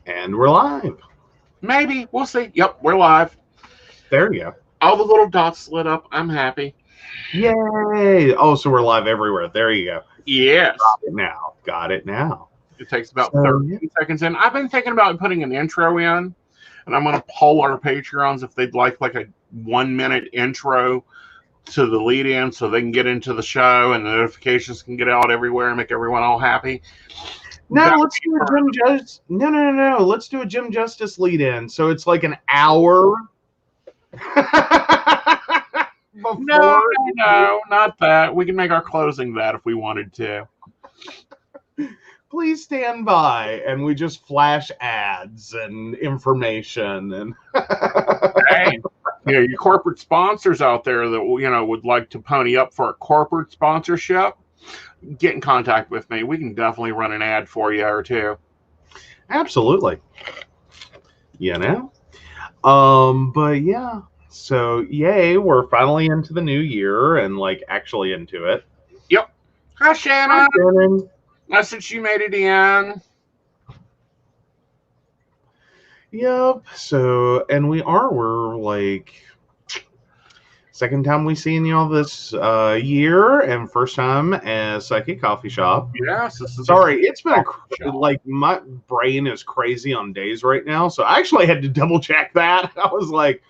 And we're live. Maybe. We'll see. Yep, we're live. There you go. All the little dots lit up. I'm happy. Yay! Oh, so we're live everywhere. There you go. Yes. Got it now. Got it now. It takes about So, 13 seconds in. I've been thinking about putting an intro in, and I'm going to poll our Patreons if they'd like a 1 minute intro to the lead in so they can get into the show and the notifications can get out everywhere and make everyone all happy. No, let's do a Jim Justice. No. Let's do a Jim Justice lead in. So it's like an hour. No, not that. We can make our closing that if we wanted to. Please stand by, and we just flash ads and information and. Hey, your corporate sponsors out there that would like to pony up for a corporate sponsorship, get in contact with me. We can definitely run an ad for you or two. Absolutely. But yeah. So yay, we're finally into the new year and actually into it. Yep. Hi, Shannon. Hi, Shannon. Nice that you made it in. Yep. So, and we're second time we seen y'all this year, and first time at Psychic Coffee Shop. Yes. Sorry, it's been my brain is crazy on days right now, so I actually had to double check that. I was like,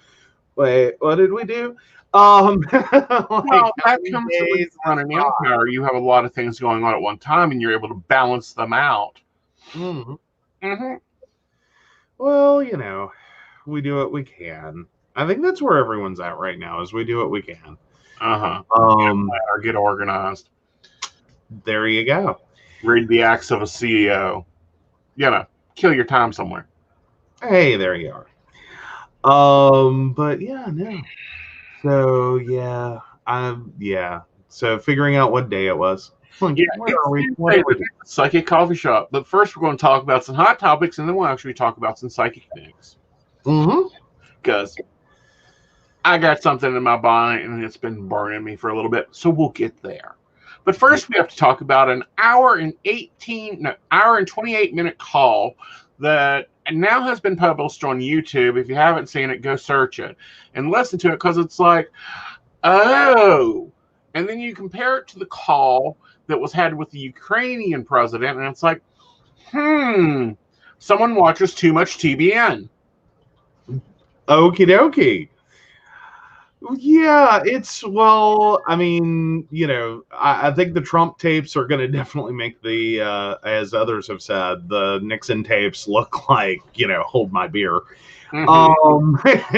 wait, what did we do? Well, that comes with running an empire. You have a lot of things going on at one time, and you're able to balance them out. Mm-hmm. Well, we do what we can. I think that's where everyone's at right now, is we do what we can. Or get organized. There you go. Read the acts of a CEO. Kill your time somewhere. Hey, there you are. But yeah, no. So yeah, So figuring out what day it was. Where are we? Psychic Coffee Shop. But first, we're going to talk about some hot topics, and then we'll actually talk about some psychic things. Because I got something in my body, and it's been burning me for a little bit. So we'll get there. But first, we have to talk about an hour and 28-minute call that now has been published on YouTube. If you haven't seen it, go search it and listen to it, because it's like, oh. And then you compare it to the call that was had with the Ukrainian president, and it's like, someone watches too much TBN. Okie dokie. Yeah, I think the Trump tapes are going to definitely make the, as others have said, the Nixon tapes look like, hold my beer.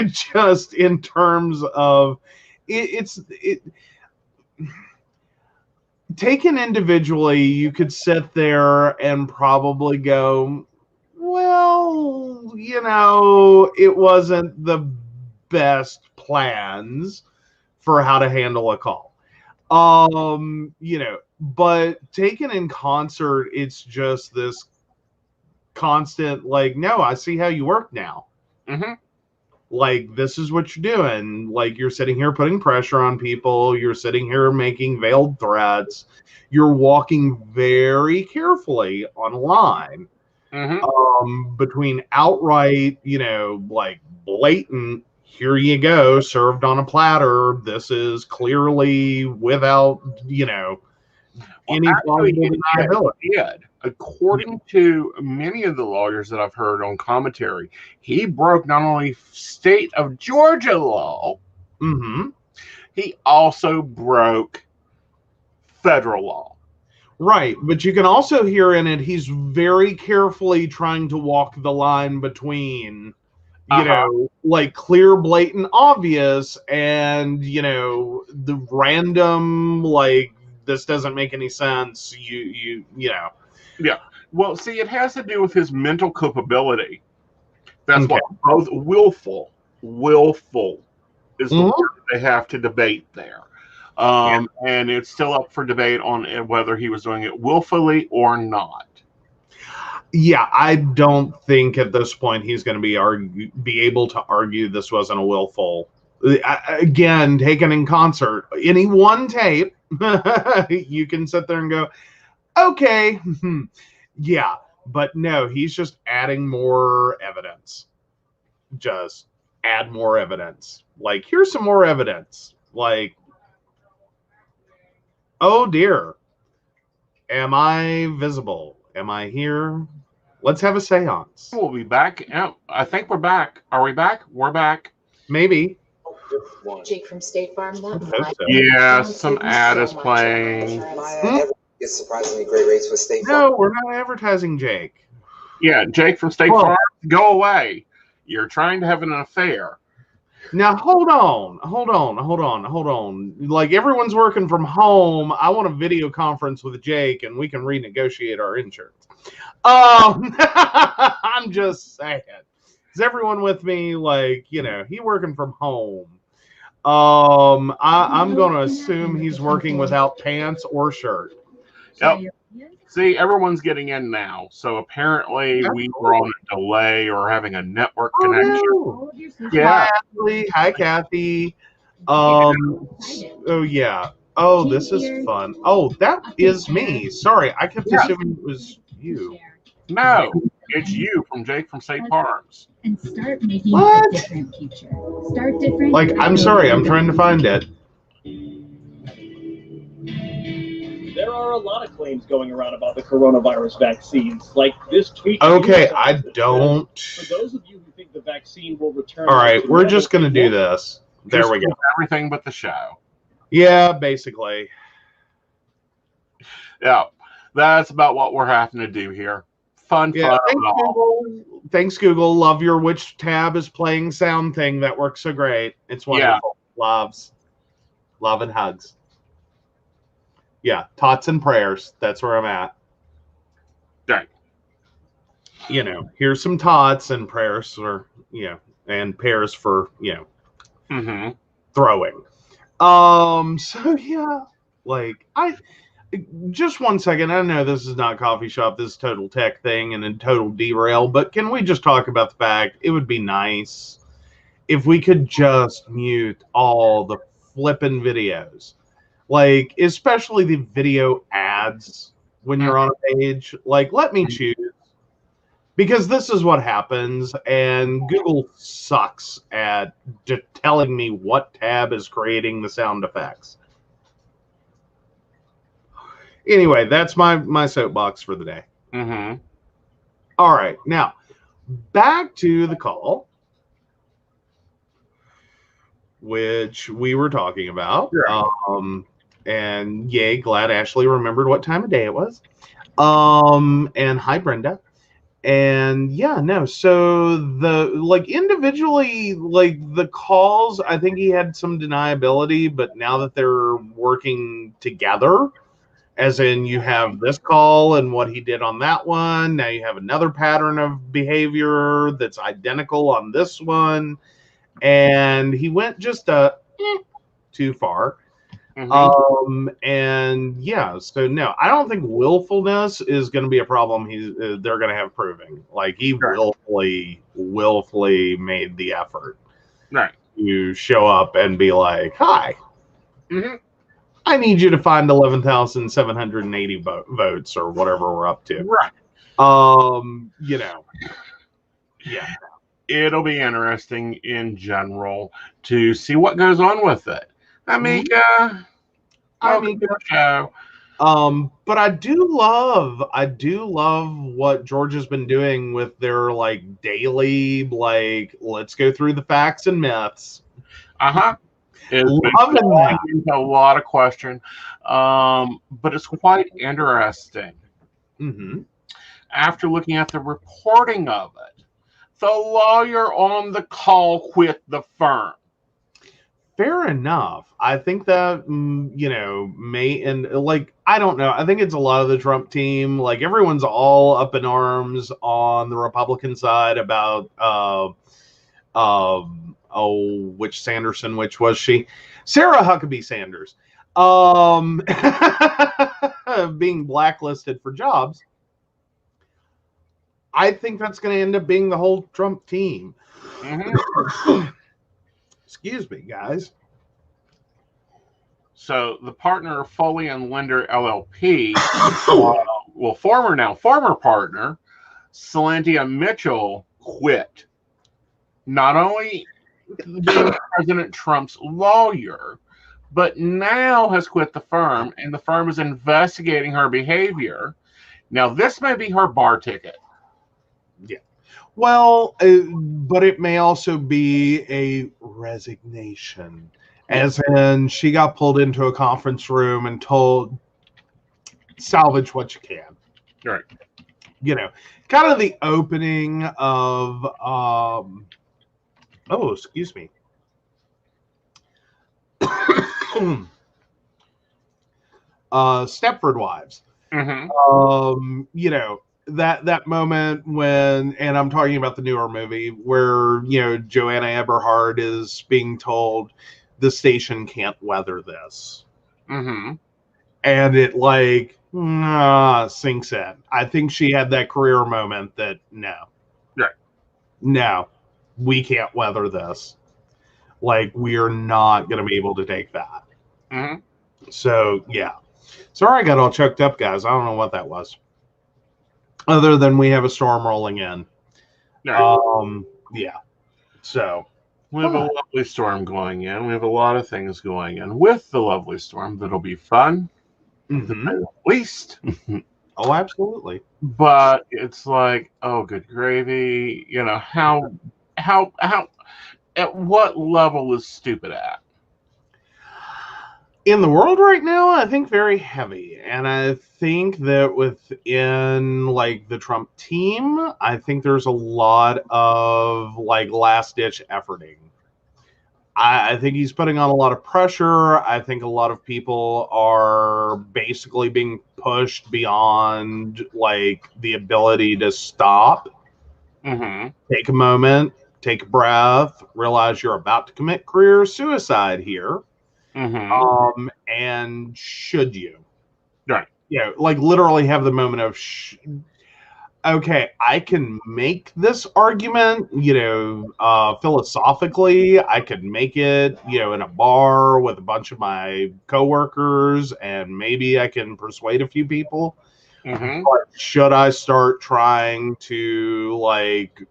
Just in terms of taken individually, you could sit there and probably go, well, it wasn't the best plans for how to handle a call. But taken in concert, it's just this constant, no, I see how you work now. This is what you're doing. You're sitting here putting pressure on people. You're sitting here making veiled threats. You're walking very carefully on a line between outright, blatant, here you go, served on a platter. This is clearly without, any plausible deniability. According to many of the lawyers that I've heard on commentary, he broke not only state of Georgia law, he also broke federal law. Right, but you can also hear in it, he's very carefully trying to walk the line between, clear, blatant, obvious, and, the random, this doesn't make any sense, Yeah. Well, see, it has to do with his mental culpability. That's why both willful is the word they have to debate there. And it's still up for debate on whether he was doing it willfully or not. Yeah, I don't think at this point he's going to be able to argue this wasn't a willful. Again, taken in concert, any one tape, you can sit there and go, okay, yeah, But no, he's just adding more evidence. Just add more evidence. Like, here's some more evidence. Like, oh dear. Am I visible? Am I here? Let's have a seance. We'll be back. I think we're back. Are we back? We're back. Maybe. Jake from State Farm. Yeah, some ad is playing. It's surprisingly great rates with State No, Farm. we're not advertising Jake. Yeah, Jake from State Farm, go away. You're trying to have an affair. Now, hold on. Like, everyone's working from home. I want a video conference with Jake, and we can renegotiate our insurance. I'm just saying. Is everyone with me? Like, he working from home. I'm going to assume he's working without pants or shirt. Yep. See, everyone's getting in now. So apparently we were on a delay or having a network connection. No. Yeah. Hi, Kathy. Oh, yeah. Oh, this is fun. Oh, that is me. Sorry, I kept assuming it was you. No, it's you from Jake from State Farms. And start making a different future. Start different. Like, I'm sorry, I'm trying to find it. There are a lot of claims going around about the coronavirus vaccines. Like this tweet. Okay, I don't. For those of you who think the vaccine will return. All right, we're just going to do this. There we go. Everything but the show. Yeah, basically. Yeah, that's about what we're having to do here. Fun. Thanks, Google. Thanks, Google. Love your which tab is playing sound thing. That works so great. It's wonderful. Yeah. Love and hugs. Yeah, tots and prayers. That's where I'm at. Right. Here's some tots and prayers for, and pairs for, throwing. So yeah, like just 1 second. I know this is not coffee shop. This is total tech thing and a total derail, but can we just talk about the fact it would be nice if we could just mute all the flippin' videos. Like, especially the video ads when you're on a page. Like, let me choose. Because this is what happens, and Google sucks at telling me what tab is creating the sound effects. Anyway, that's my soapbox for the day. Mm-hmm. All right, now, back to the call, which we were talking about. Right. And yay, glad Ashley remembered what time of day it was. And hi, Brenda. And yeah, no, so individually, the calls, I think he had some deniability, but now that they're working together, as in you have this call and what he did on that one, now you have another pattern of behavior that's identical on this one, and he went just too far. Mm-hmm. And yeah, so no, I don't think willfulness is going to be a problem. They're going to have proving. Like, he willfully made the effort, right, to show up and be like, "Hi, I need you to find 11,780 votes or whatever we're up to." Right. Yeah. It'll be interesting in general to see what goes on with it. Amika, show. But I do love what George has been doing with their daily, let's go through the facts and myths. Loving that. A lot of question, but it's quite interesting. Mm-hmm. After looking at the reporting of it, the lawyer on the call quit the firm. Fair enough. I think that, may, and I don't know. I think it's a lot of the Trump team. Like, everyone's all up in arms on the Republican side about, which Sanderson, which was she? Sarah Huckabee Sanders, being blacklisted for jobs. I think that's going to end up being the whole Trump team. Mm-hmm. Excuse me, guys. So the partner of Foley and Linder LLP, former partner, Celantia Mitchell quit. Not only being President Trump's lawyer, but now has quit the firm, and the firm is investigating her behavior. Now, this may be her bar ticket. Yeah. Well, but it may also be a resignation, as in she got pulled into a conference room and told, salvage what you can. Right. You know, kind of the opening of, oh, excuse me. Stepford Wives. Mm-hmm. You know, that moment when, and I'm talking about the newer movie where, you know, Joanna Eberhard is being told the station can't weather this. Mm-hmm. And it like sinks in. I think she had that career moment that no, we can't weather this. Like, we are not going to be able to take that. Mm-hmm. So, yeah. Sorry I got all choked up, guys. I don't know what that was. Other than we have a storm rolling in. Right. Yeah. So. We have a lovely storm going in. We have a lot of things going in with the lovely storm that'll be fun. Mm-hmm. At least. Oh, absolutely. But it's like, oh, good gravy. You know, how, at what level is stupid at? In the world right now, I think very heavy. And I think that within, like, the Trump team, I think there's a lot of, like, last-ditch efforting. I think he's putting on a lot of pressure. I think a lot of people are basically being pushed beyond, like, the ability to stop. Mm-hmm. Take a moment, take a breath, realize you're about to commit career suicide here. Mm-hmm. And should you? Right. You know, like, literally have the moment of, okay, I can make this argument, you know, philosophically. I could make it, you know, in a bar with a bunch of my coworkers, and maybe I can persuade a few people. Mm-hmm. But should I start trying to, like,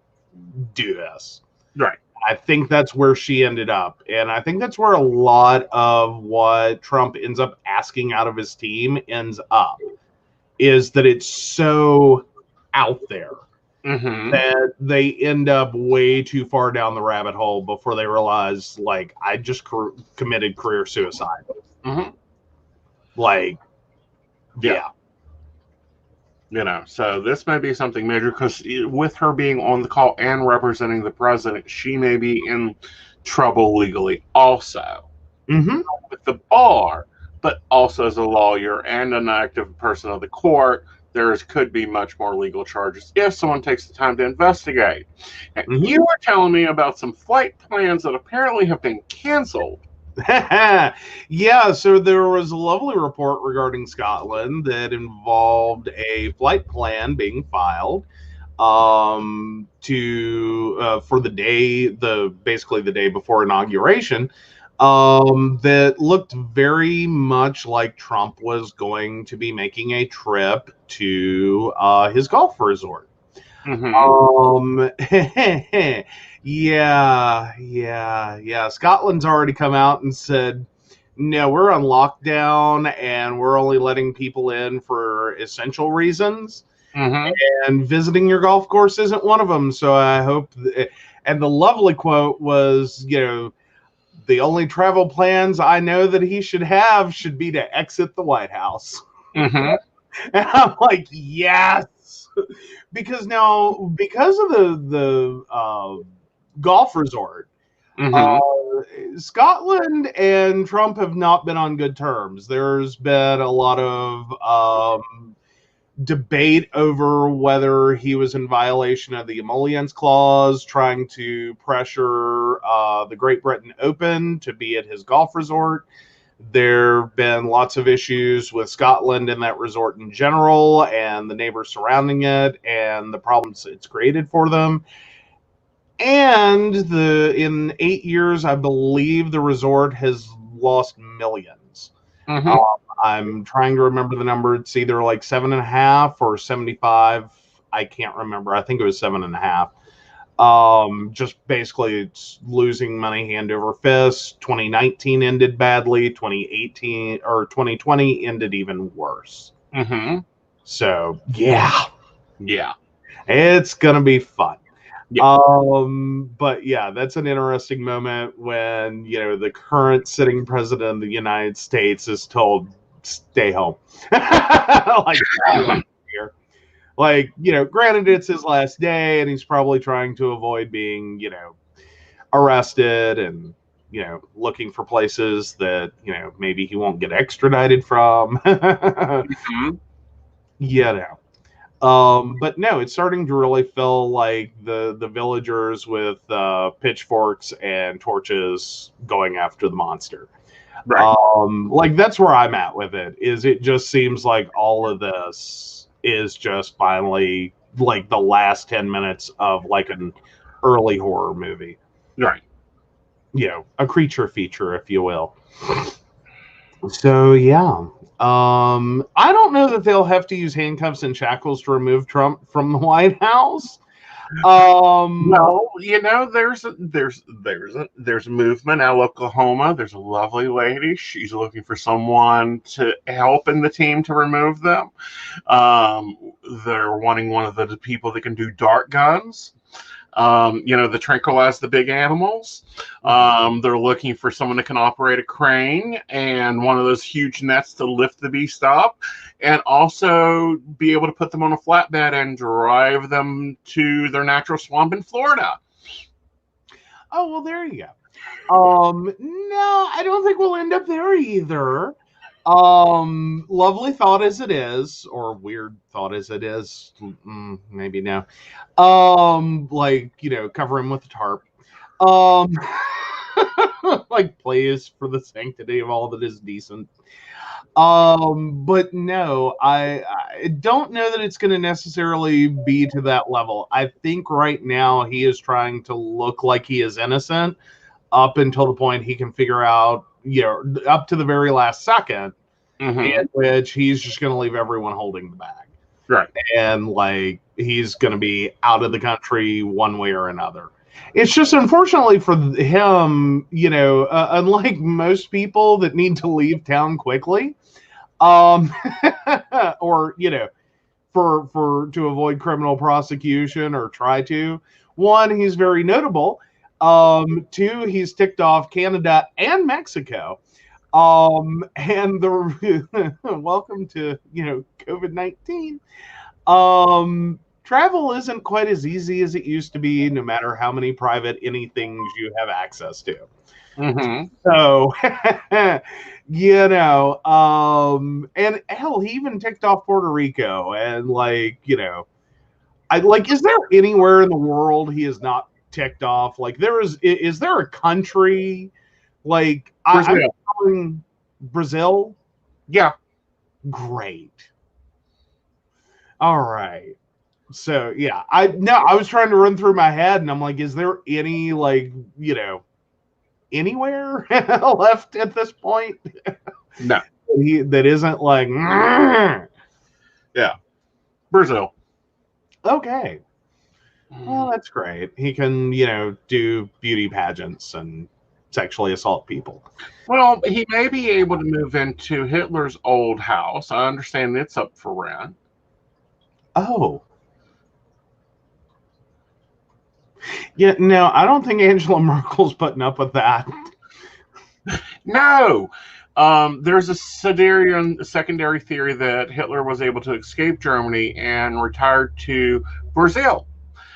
do this? Right. I think that's where she ended up. And I think that's where a lot of what Trump ends up asking out of his team ends up, is that it's so out there that they end up way too far down the rabbit hole before they realize, like, I just committed career suicide. Mm-hmm. Like, yeah. You know, so this may be something major, because with her being on the call and representing the president, she may be in trouble legally also. Mm-hmm. With the bar, but also as a lawyer and an active person of the court, could be much more legal charges if someone takes the time to investigate. And you were telling me about some flight plans that apparently have been canceled. Yeah, so there was a lovely report regarding Scotland that involved a flight plan being filed for the day, basically the day before inauguration, that looked very much like Trump was going to be making a trip to his golf resort. Yeah. Scotland's already come out and said, no, we're on lockdown and we're only letting people in for essential reasons. And visiting your golf course isn't one of them. So I hope. And the lovely quote was, you know, the only travel plans I know that he should have should be to exit the White House. And I'm like, yes. Because of the golf resort, Scotland and Trump have not been on good terms. There's been a lot of debate over whether he was in violation of the emollients clause, trying to pressure the Great Britain Open to be at his golf resort. There have been lots of issues with Scotland and that resort in general, and the neighbors surrounding it, and the problems it's created for them. And in 8 years, I believe the resort has lost millions. I'm trying to remember the number. It's either like 7.5 or 75 I can't remember. I think it was 7.5. Just basically it's losing money hand over fist. 2019 ended badly. 2018 or 2020 ended even worse. Mm-hmm. So yeah, Yeah. it's gonna be fun. Yeah. But yeah, that's an interesting moment when, the current sitting president of the United States is told, stay home. Like, here. Like, granted it's his last day and he's probably trying to avoid being, arrested and, looking for places that, maybe he won't get extradited from. Mm-hmm. But no, it's starting to really feel like the villagers with pitchforks and torches going after the monster. Right. Like that's where I'm at with it. Is it just seems like all of this is just finally like the last 10 minutes of like an early horror movie. Right. A creature feature, if you will. So yeah. I don't know that they'll have to use handcuffs and shackles to remove Trump from the White House. Well, there's movement out of Oklahoma. There's a lovely lady. She's looking for someone to help in the team to remove them. They're wanting one of the people that can do dart guns. To tranquilize the big animals. They're looking for someone that can operate a crane and one of those huge nets to lift the beast up, and also be able to put them on a flatbed and drive them to their natural swamp in Florida. Oh, well, there you go. No, I don't think we'll end up there either. Lovely thought as it is, or weird thought as it is, maybe no. Cover him with a tarp. Like, please, for the sanctity of all that is decent. But no, I don't know that it's going to necessarily be to that level. I think right now he is trying to look like he is innocent up until the point he can figure out, up to the very last second, in which he's just going to leave everyone holding the bag. Right. And like, he's going to be out of the country one way or another. It's just unfortunately for him, unlike most people that need to leave town quickly, or, for to avoid criminal prosecution or try to. One, he's very notable. Two, he's ticked off Canada and Mexico. And the welcome to COVID-19. Travel isn't quite as easy as it used to be, no matter how many private anythings you have access to. So, and hell, he even ticked off Puerto Rico, and is there anywhere in the world he is not ticked off? Like, is there a country like I'm calling Brazil? Yeah. Great. All right. So yeah, I was trying to run through my head, and I'm like, is there any anywhere left at this point? No. That isn't like yeah, Brazil. Okay. Well, that's great. He can, do beauty pageants and sexually assault people. Well, he may be able to move into Hitler's old house. I understand it's up for rent. Oh. Yeah, no, I don't think Angela Merkel's putting up with that. No. There's a secondary theory that Hitler was able to escape Germany and retired to Brazil.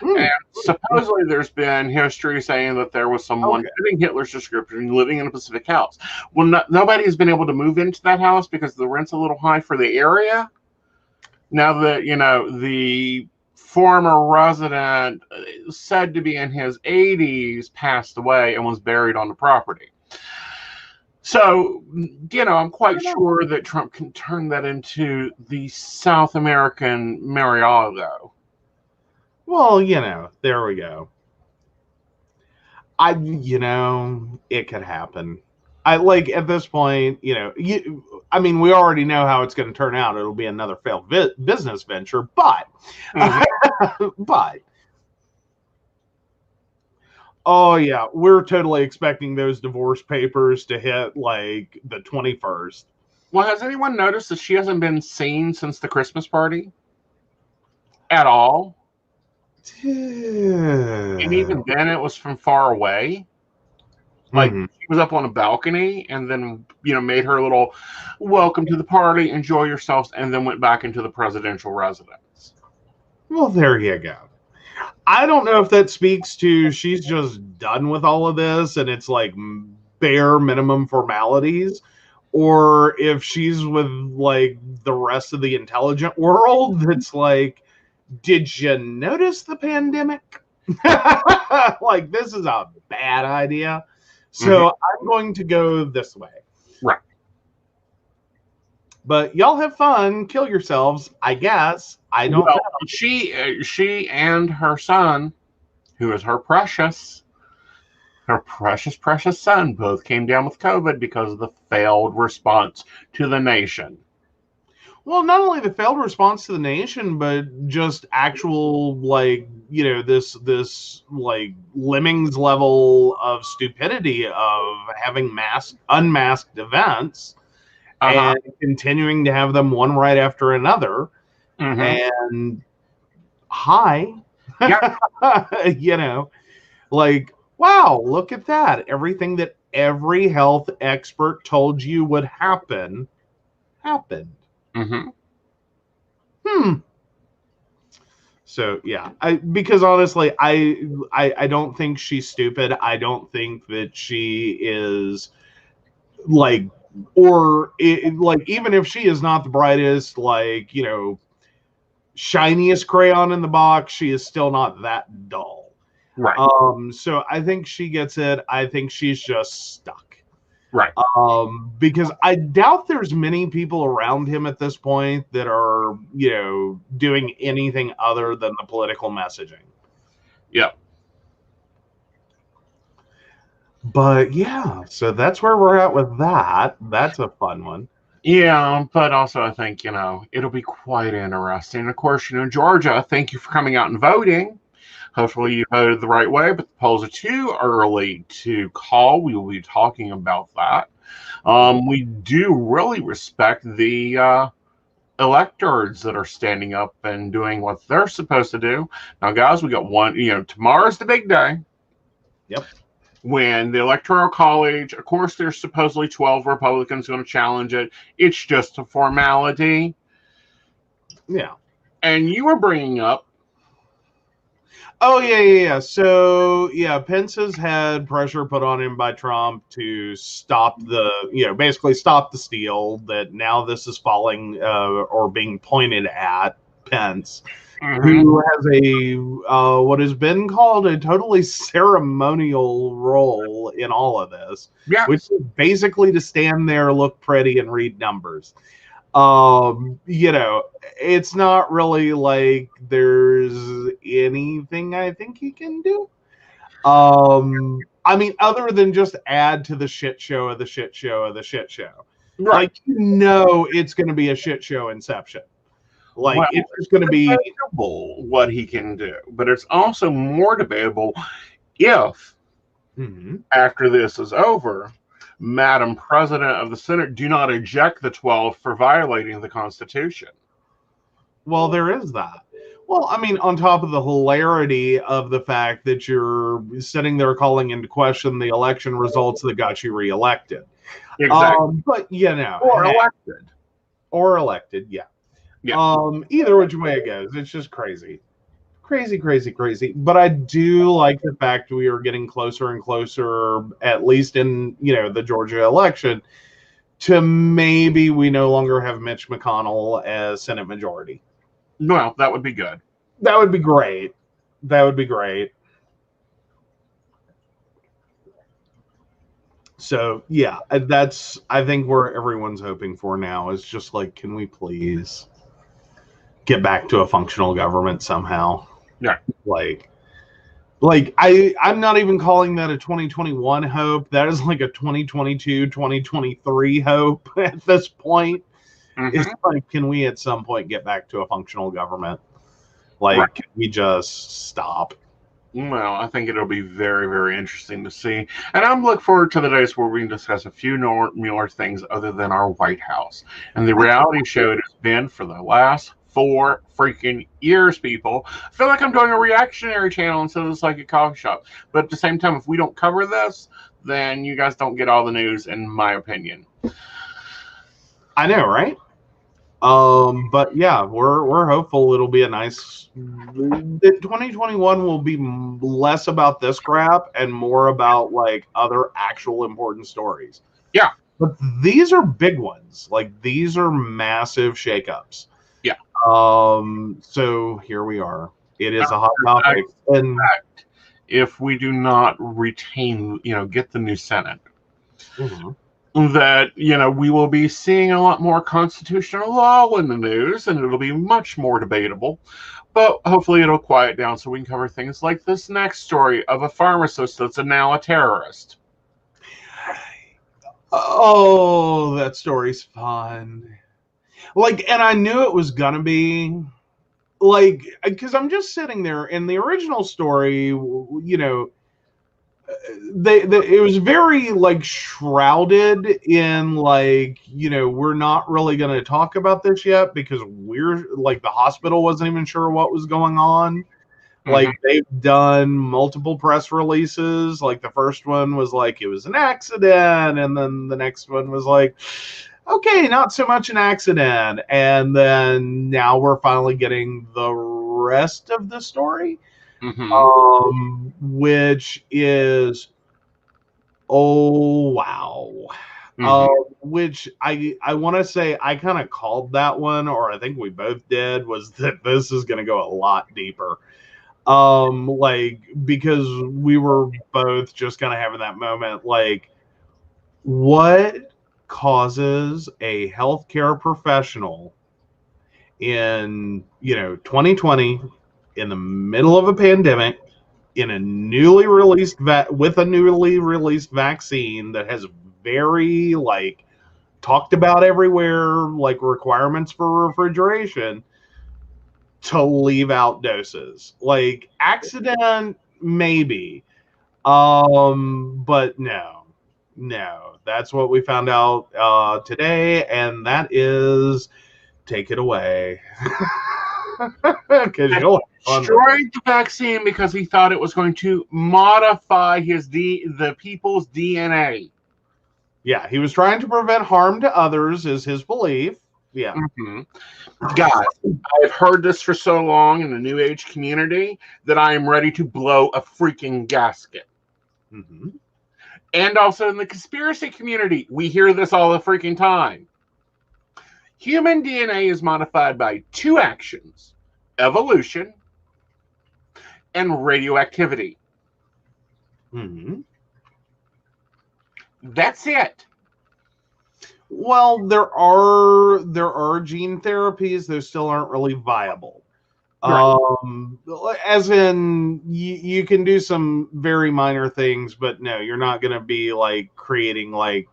And supposedly there's been history saying that there was someone fitting Hitler's description living in a Pacific house. Well, nobody has been able to move into that house because the rent's a little high for the area. Now that, the former resident, said to be in his 80s, passed away and was buried on the property. So, I'm quite sure that Trump can turn that into the South American Mar-a-Lago. Well, there we go. It could happen. I like at this point, I mean, we already know how it's going to turn out. It'll be another failed business venture, but, but, oh yeah, we're totally expecting those divorce papers to hit like the 21st. Well, has anyone noticed that she hasn't been seen since the Christmas party at all? And even then, it was from far away. Like, she was up on a balcony and then, made her little welcome to the party, enjoy yourselves, and then went back into the presidential residence. Well, there you go. I don't know if that speaks to she's just done with all of this and it's like bare minimum formalities, or if she's with like the rest of the intelligent world that's like, did you notice the pandemic? Like, this is a bad idea. So I'm going to go this way. Right. But y'all have fun, kill yourselves, I guess. I don't know. She and her son, who is her precious son, both came down with COVID because of the failed response to the nation. Well, not only the failed response to the nation, but just actual, like, this like lemmings level of stupidity of having unmasked events and continuing to have them one right after another. And like, wow, look at that. Everything that every health expert told you would happen, happened. So yeah, because honestly, I don't think she's stupid. I don't think that she is like, or like, even if she is not the brightest, like, shiniest crayon in the box, she is still not that dull. Right. So I think she gets it. I think she's just stuck. Right. Because I doubt there's many people around him at this point that are, doing anything other than the political messaging. Yeah. But yeah, so that's where we're at with that. That's a fun one. Yeah, but also I think, it'll be quite interesting. Of course, Georgia, thank you for coming out and voting. Hopefully you voted the right way, but the polls are too early to call. We will be talking about that. We do really respect the electors that are standing up and doing what they're supposed to do. Now, guys, we got one, tomorrow's the big day. Yep. When the Electoral College, of course, there's supposedly 12 Republicans going to challenge it. It's just a formality. Yeah. And you were bringing up. Oh, yeah. So, yeah, Pence has had pressure put on him by Trump to stop basically stop the steal, that now this is falling or being pointed at Pence, who has a what has been called a totally ceremonial role in all of this, which is basically to stand there, look pretty, and read numbers. It's not really like there's anything I think he can do. I mean, other than just add to the shit show of the shit show of the shit show. Right. Like, it's going to be a shit show inception. Like, it's just going to be debatable what he can do, but it's also more debatable if after this is over, Madam President of the Senate, do not eject the 12 for violating the Constitution. Well, there is that. Well, I mean, on top of the hilarity of the fact that you're sitting there calling into question the election results that got you reelected. Exactly. But, Or elected, yeah. Either which way it goes, it's just crazy. Crazy. But I do like the fact we are getting closer and closer, at least in, the Georgia election, to maybe we no longer have Mitch McConnell as Senate majority. Well, that would be good. That would be great. So, yeah, that's, I think, where everyone's hoping for now is just like, can we please get back to a functional government somehow? Yeah. Like, Like, I'm not even calling that a 2021 hope. That is like a 2022, 2023 hope at this point. It's like, can we at some point get back to a functional government? Like, can we just stop? Well, I think it'll be very, very interesting to see. And I'm looking forward to the days where we can discuss a few more things other than our White House. And the reality show it has been for the last 4 freaking years, people. I feel like I'm doing a reactionary channel instead of the Psychic Coffee Shop. But at the same time, if we don't cover this, then you guys don't get all the news, in my opinion. I know, right? But yeah, we're hopeful it'll be a nice. 2021 will be less about this crap and more about like other actual important stories. Yeah, but these are big ones. Like, these are massive shakeups. Yeah. So here we are. It is a hot topic, and if we do not retain, get the new Senate. That, we will be seeing a lot more constitutional law in the news, and it'll be much more debatable. But hopefully it'll quiet down so we can cover things like this next story of a pharmacist that's now a terrorist. Oh, that story's fun. Like, and I knew it was gonna be, like, because I'm just sitting there in the original story, it was very like shrouded in like, we're not really going to talk about this yet because we're like, the hospital wasn't even sure what was going on. Like, they've done multiple press releases. Like, the first one was like, it was an accident, and then the next one was like, okay, not so much an accident. And then now we're finally getting the rest of the story. Which is, oh wow. Which I want to say I kind of called that one, or I think we both did, was that this is going to go a lot deeper. Like, because we were both just kind of having that moment, like, what causes a healthcare professional in 2020, in the middle of a pandemic, in a newly released with a newly released vaccine that has very like talked about everywhere, like requirements for refrigeration, to leave out doses? Like, accident maybe, but no, that's what we found out today, and that is, take it away. Because you'll destroyed the vaccine because he thought it was going to modify the people's DNA. Yeah, he was trying to prevent harm to others, is his belief. Yeah. Guys, I've heard this for so long in the New Age community that I am ready to blow a freaking gasket. And also in the conspiracy community, we hear this all the freaking time. Human DNA is modified by 2 actions: evolution and radioactivity. That's it. Well, there are gene therapies that still aren't really viable. As in, you can do some very minor things, but no, you're not going to be like creating like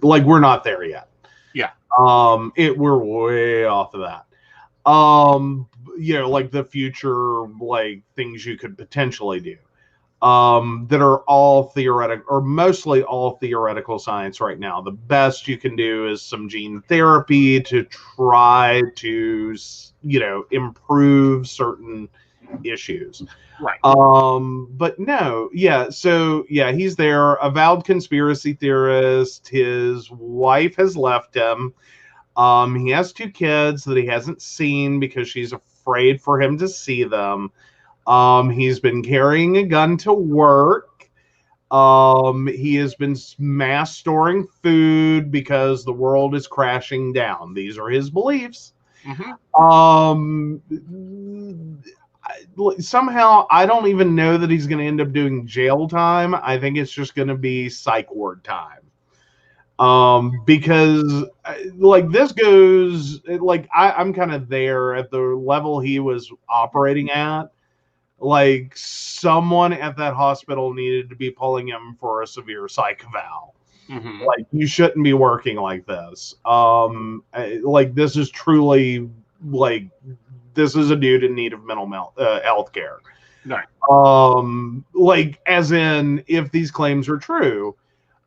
we're not there yet. Yeah. We're way off of that. Like the future, like things you could potentially do, that are all theoretical, or mostly all theoretical science right now. The best you can do is some gene therapy to try to, improve certain issues. Right. But no, yeah. So yeah, he's there, avowed conspiracy theorist. His wife has left him. He has 2 kids that he hasn't seen because she's afraid for him to see them. He's been carrying a gun to work. He has been mass storing food because the world is crashing down. These are his beliefs. Somehow, I don't even know that he's going to end up doing jail time. I think it's just going to be psych ward time. Because like this goes, like I'm kind of there at the level he was operating at. Like, someone at that hospital needed to be pulling him for a severe psych eval. Mm-hmm. Like, you shouldn't be working like this. Like, this is truly, like, this is a dude in need of mental health care. Right. Like, as in, if these claims are true,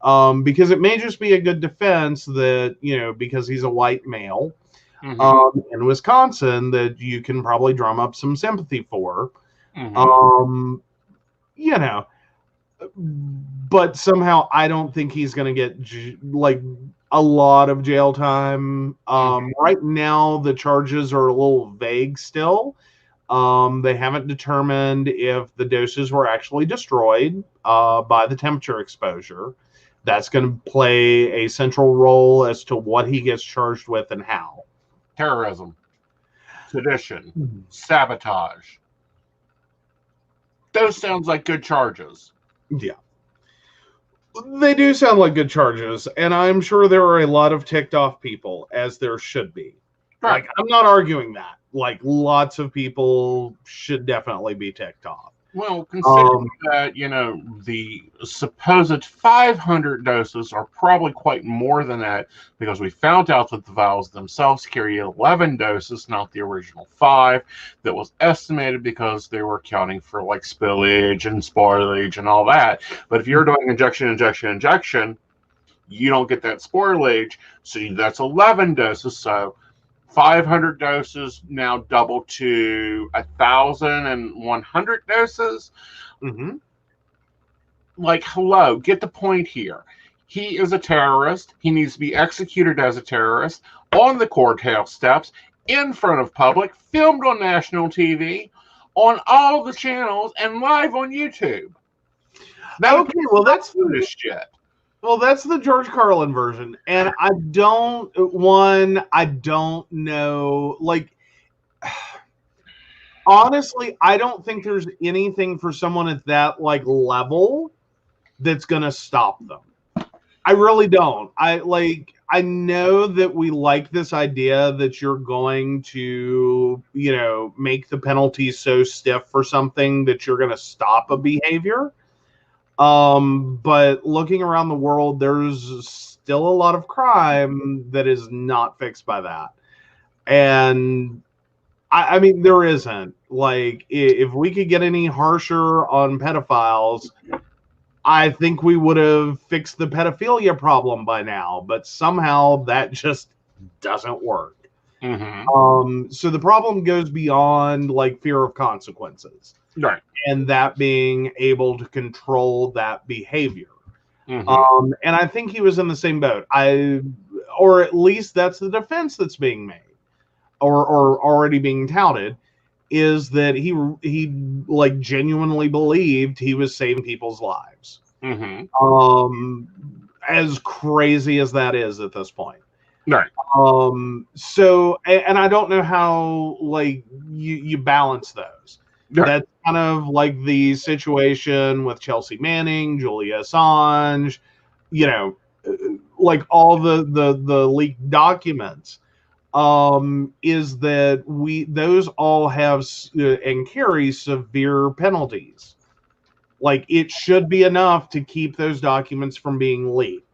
because it may just be a good defense that, you know, because he's a white male, in Wisconsin, that you can probably drum up some sympathy for. You know, but somehow I don't think he's going to get like a lot of jail time. Right now, the charges are a little vague still. They haven't determined if the doses were actually destroyed by the temperature exposure. That's going to play a central role as to what he gets charged with and how. Terrorism, sedition, sabotage. Those sounds like good charges. Yeah. They do sound like good charges, and I'm sure there are a lot of ticked off people, as there should be. Right. Like, I'm not arguing that. Like, lots of people should definitely be ticked off. Well, considering that, you know, the supposed 500 doses are probably quite more than that, because we found out that the vials themselves carry 11 doses, not the original 5, that was estimated because they were accounting for, like, spillage and spoilage and all that. But if you're doing injection, you don't get that spoilage, so that's 11 doses, so 500 doses now double to 1,100 doses. Like, hello, get the point here. He is a terrorist. He needs to be executed as a terrorist on the courthouse steps, in front of public, filmed on national TV, on all the channels, and live on YouTube. Okay, well, that's this shit. Well, that's the George Carlin version, and I don't know, like, honestly, I don't think there's anything for someone at that, like, level that's gonna stop them. I really don't. I know that we like this idea that you're going to, you know, make the penalties so stiff for something that you're gonna stop a behavior. But looking around the world, there's still a lot of crime that is not fixed by that. And I mean, there isn't. Like, if we could get any harsher on pedophiles, I think we would have fixed the pedophilia problem by now. But somehow that just doesn't work. So the problem goes beyond, like, fear of consequences. Right. And that being able to control that behavior. And I think he was in the same boat. Or at least that's the defense that's being made, or already being touted, is that he like genuinely believed he was saving people's lives. As crazy as that is at this point. Right. So, and I don't know how, like, you balance those. Right. That's kind of like the situation with Chelsea Manning, Julia Assange, you know, like all the leaked documents, is that those all have and carry severe penalties. Like, it should be enough to keep those documents from being leaked.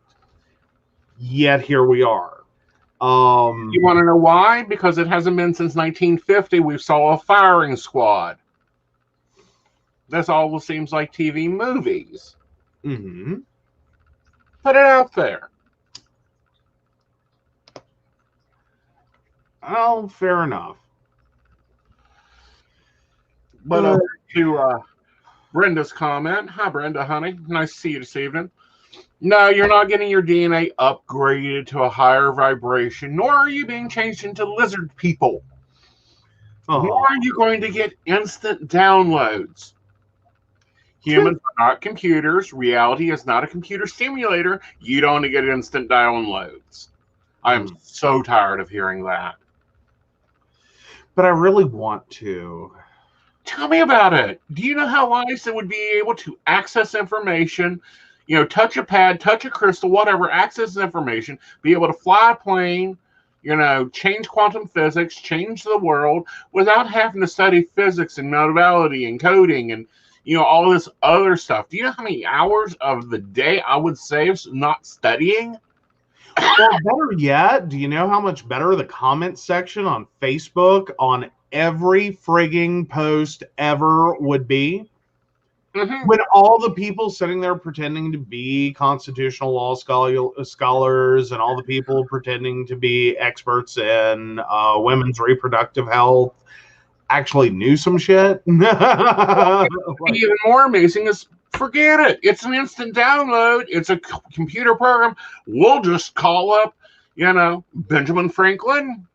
Yet here we are. You want to know why? Because it hasn't been since 1950 we saw a firing squad. That's all it seems like TV movies. Put it out there. Oh, fair enough. But to Brenda's comment. Hi, Brenda, honey. Nice to see you this evening. No, you're not getting your DNA upgraded to a higher vibration, nor are you being changed into lizard people. Nor are you going to get instant downloads. Humans are not computers. Reality is not a computer simulator. You don't get instant downloads. I'm so tired of hearing that. But I really want to. Tell me about it. Do you know how nice it would be able to access information, you know, touch a pad, touch a crystal, whatever, access information, be able to fly a plane, change quantum physics, change the world without having to study physics and modality and coding and, all this other stuff. Do you know how many hours of the day I would save not studying? Well, better yet, do you know how much better the comment section on Facebook on every frigging post ever would be? Mm-hmm. When all the people sitting there pretending to be constitutional law scholars and all the people pretending to be experts in women's reproductive health actually knew some shit. Even more amazing is, forget it. It's an instant download. It's a computer program. We'll just call up, Benjamin Franklin.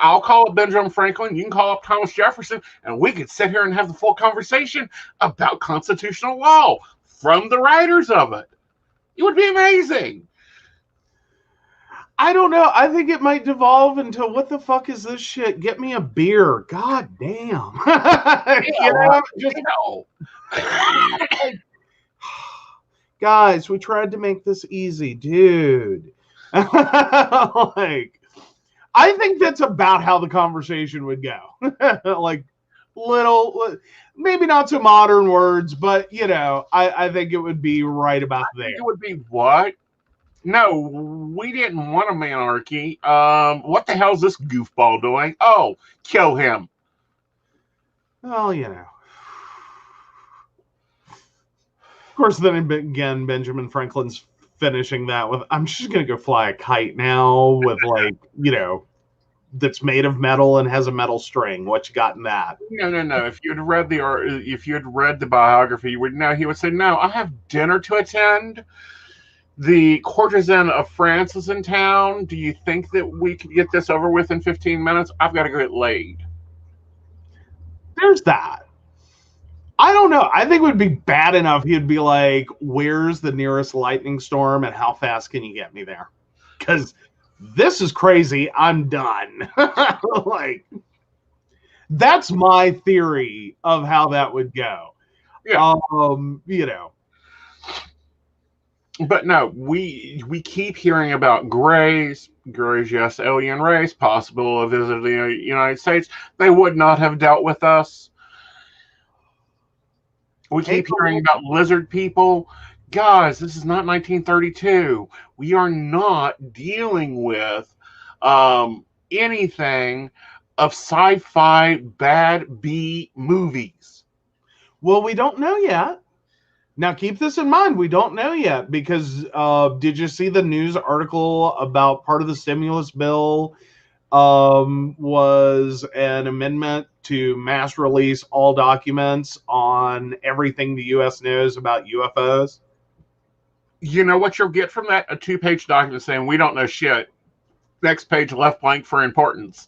I'll call up Benjamin Franklin. You can call up Thomas Jefferson, and we could sit here and have the full conversation about constitutional law from the writers of it. It would be amazing. I don't know. I think it might devolve into, what the fuck is this shit? Get me a beer. God damn. Guys, we tried to make this easy, dude. I think that's about how the conversation would go. Maybe not so modern words, but, I think it would be right about there. It would be what? No, we didn't want a monarchy. What the hell is this goofball doing? Oh, kill him. Well, Of course, then again, Benjamin Franklin's finishing that with, I'm just going to go fly a kite now with, that's made of metal and has a metal string. What you got in that? No. If you had read the biography, you would know. He would say, no, I have dinner to attend. The courtesan of France is in town. Do you think that we could get this over with in 15 minutes? I've got to go get laid. There's that. I don't know. I think it would be bad enough. He'd be like, where's the nearest lightning storm and how fast can you get me there? Because this is crazy. I'm done. That's my theory of how that would go. Yeah. But no, we keep hearing about Greys, yes, alien race, possible of visiting the United States. They would not have dealt with us. We keep hearing about lizard people. Guys, this is not 1932. We are not dealing with anything of sci-fi bad B movies. Well, we don't know yet. Now, keep this in mind. We don't know yet because did you see the news article about part of the stimulus bill was an amendment to mass release all documents on everything the U.S. knows about UFOs? You know what you'll get from that? A 2-page document saying, we don't know shit. Next page left blank for importance.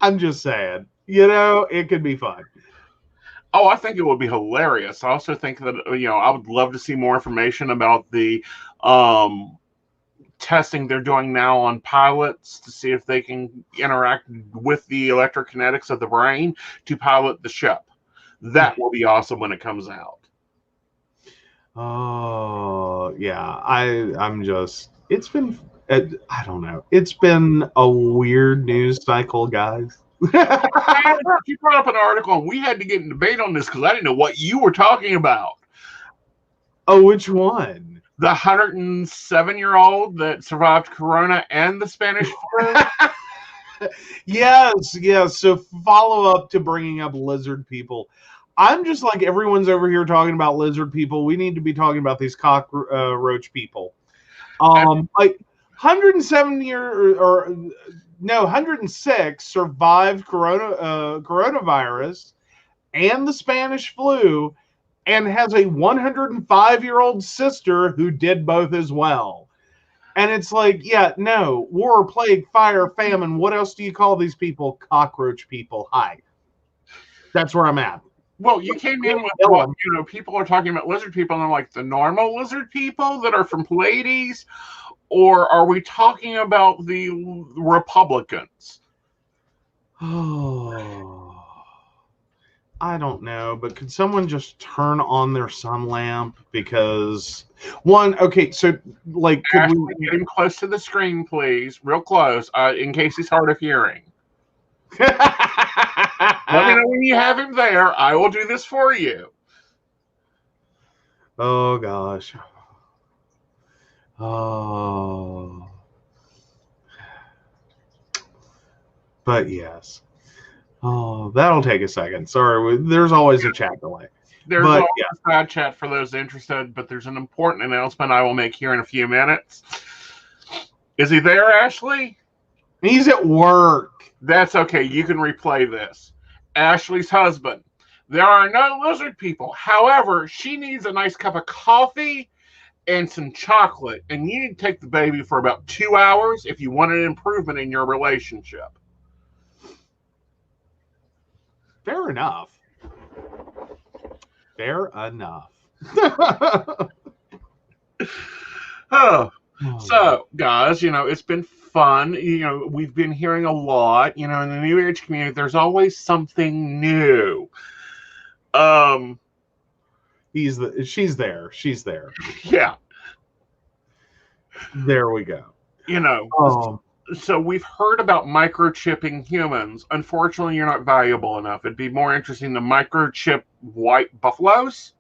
I'm just saying, it could be fun. Oh, I think it would be hilarious. I also think that, I would love to see more information about the testing they're doing now on pilots to see if they can interact with the electrokinetics of the brain to pilot the ship. That will be awesome when it comes out. Oh, yeah. It's been, I don't know. It's been a weird news cycle, guys. You brought up an article and we had to get in debate on this because I didn't know what you were talking about. Oh, which one? The 107-year-old that survived Corona and the Spanish flu? Yes. So follow up to bringing up lizard people. I'm just like, everyone's over here talking about lizard people. We need to be talking about these cockroach people. 106 survived coronavirus and the Spanish flu, and has a 105-year-old sister who did both as well. And it's like, war, plague, fire, famine. What else do you call these people? Cockroach people. Hi. That's where I'm at. Well, you came in with, people are talking about lizard people, and I'm like, the normal lizard people that are from Pleiades? Or are we talking about the Republicans? Oh, I don't know, but could someone just turn on their sun lamp? Because one, okay, so like, could Ashley, we get him close to the screen, please, real close, in case he's hard of hearing. Let me know when you have him there. I will do this for you. Oh gosh. Oh. But yes. Oh, that'll take a second. Sorry, there's always a chat delay. There's always a side chat for those interested, but there's an important announcement I will make here in a few minutes. Is he there, Ashley? He's at work. That's okay. You can replay this. Ashley's husband. There are no lizard people. However, she needs a nice cup of coffee and some chocolate, and you need to take the baby for about 2 hours if you want an improvement in your relationship. Fair enough. Fair enough. Oh, so guys, it's been fun. We've been hearing a lot. In the New Age community, there's always something new. She's there. She's there. Yeah. There we go. So we've heard about microchipping humans. Unfortunately, you're not valuable enough. It'd be more interesting to microchip white buffaloes.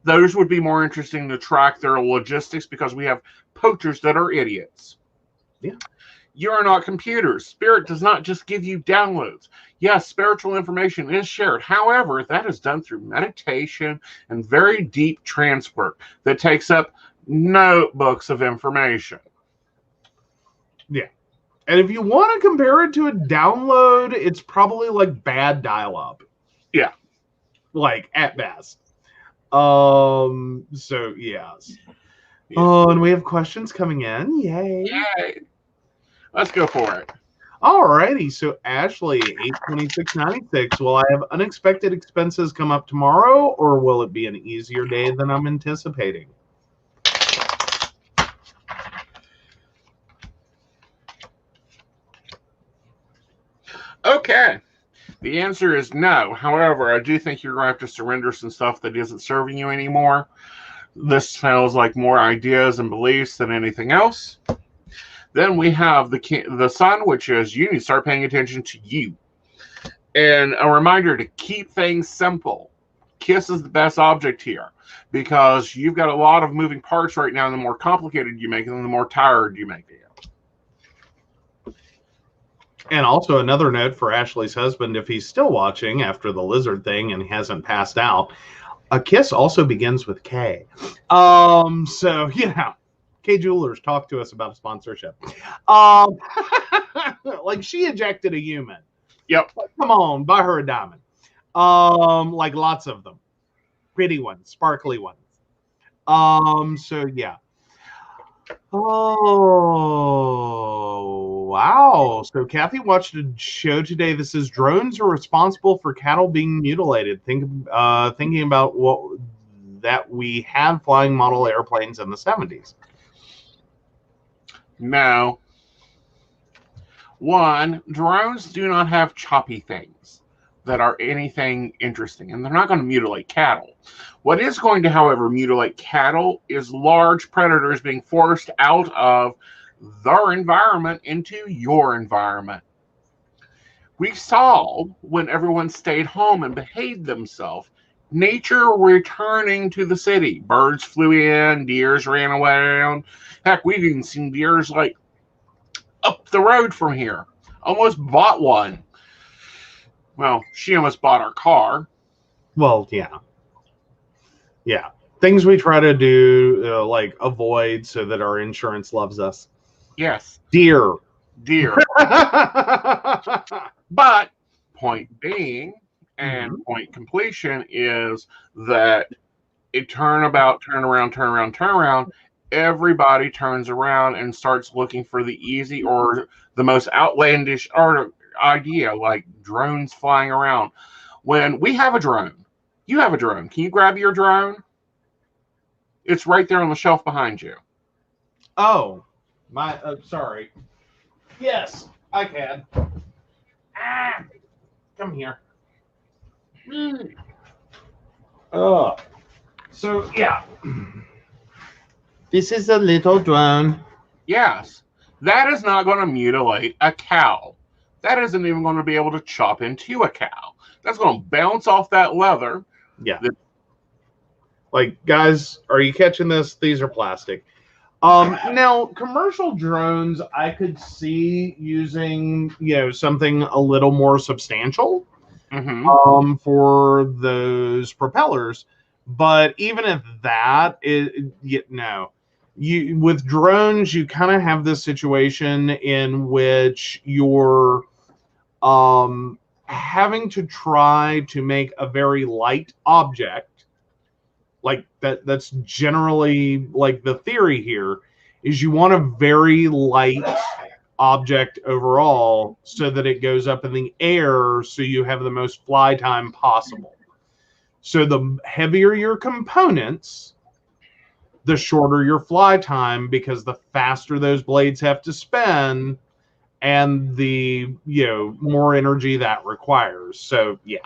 Those would be more interesting to track their logistics because we have poachers that are idiots. Yeah. You are not computers. Spirit does not just give you downloads. Yes, spiritual information is shared. However, that is done through meditation and very deep trance work that takes up notebooks of information. Yeah. And if you want to compare it to a download, it's probably like bad dial-up. Yeah. Like, at best. So, yes. Oh, and we have questions coming in. Yay. Yay. Let's go for it. Alrighty. So, Ashley, 826.96. Will I have unexpected expenses come up tomorrow, or will it be an easier day than I'm anticipating? Okay. The answer is no. However, I do think you're going to have to surrender some stuff that isn't serving you anymore. This smells like more ideas and beliefs than anything else. Then we have the sun, which is you need to start paying attention to you. And a reminder to keep things simple. Kiss is the best object here because you've got a lot of moving parts right now, and the more complicated you make it, the more tired you make it. And also another note for Ashley's husband, if he's still watching after the lizard thing and hasn't passed out, a kiss also begins with K. So, K Jewelers, talk to us about a sponsorship. Like she ejected a human. Yep. Come on, buy her a diamond. Like lots of them. Pretty ones, sparkly ones. So yeah. Oh, wow. So Kathy watched a show today that says drones are responsible for cattle being mutilated. Thinking about that we had flying model airplanes in the 70s. No. One, drones do not have choppy things that are anything interesting, and they're not going to mutilate cattle. What is going to, however, mutilate cattle is large predators being forced out of their environment into your environment. We saw when everyone stayed home and behaved themselves, nature returning to the city. Birds flew in, deers ran around. Heck, we've even seen deers like up the road from here. Almost bought one. Well, she almost bought our car. Well, yeah. Yeah. Things we try to do, like avoid so that our insurance loves us. Yes. Deer. But point being and point completion is that it turn around. Everybody turns around and starts looking for the easy or the most outlandish idea, like drones flying around. When we have a drone, you have a drone. Can you grab your drone? It's right there on the shelf behind you. Oh, sorry. Yes, I can. Come here. So yeah, this is a little drone. Yes, that is not going to mutilate a cow. That isn't even going to be able to chop into a cow. That's going to bounce off that leather. Yeah. Like, guys, are you catching this? These are plastic. Now, commercial drones, I could see using, something a little more substantial for those propellers. But even if that is, no. With drones, you kind of have this situation in which you're having to try to make a very light object. Like that's generally like the theory here is you want a very light object overall so that it goes up in the air so you have the most fly time possible. So the heavier your components, the shorter your fly time, because the faster those blades have to spin and the more energy that requires. So no.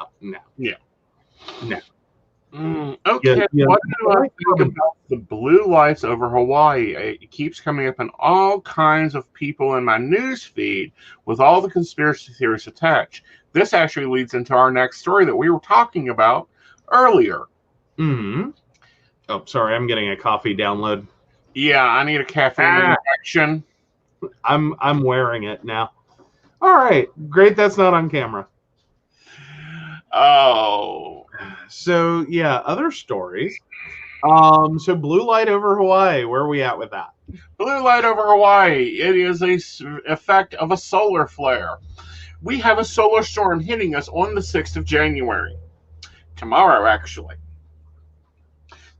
Okay, what do I think about the blue lights over Hawaii? It keeps coming up in all kinds of people in my news feed with all the conspiracy theories attached. This actually leads into our next story that we were talking about earlier. Oh, sorry, I'm getting a coffee download. Yeah, I need a caffeine injection. I'm wearing it now. All right, great. That's not on camera. Oh. So yeah, other stories. So blue light over Hawaii. Where are we at with that? Blue light over Hawaii. It is a effect of a solar flare. We have a solar storm hitting us on the 6th of January. Tomorrow, actually.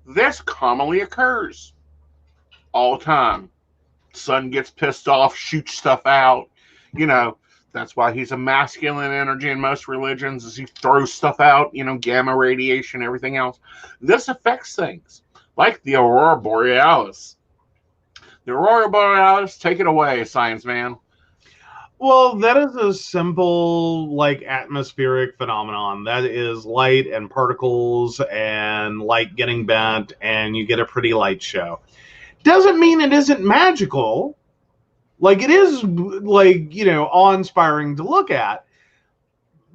This commonly occurs all the time. Sun gets pissed off, shoots stuff out. That's why he's a masculine energy in most religions, is he throws stuff out, gamma radiation, everything else. This affects things like the aurora borealis. The aurora borealis, take it away, science man. Well, that is a simple, atmospheric phenomenon. That is light and particles and light getting bent, and you get a pretty light show. Doesn't mean it isn't magical. It is, awe-inspiring to look at.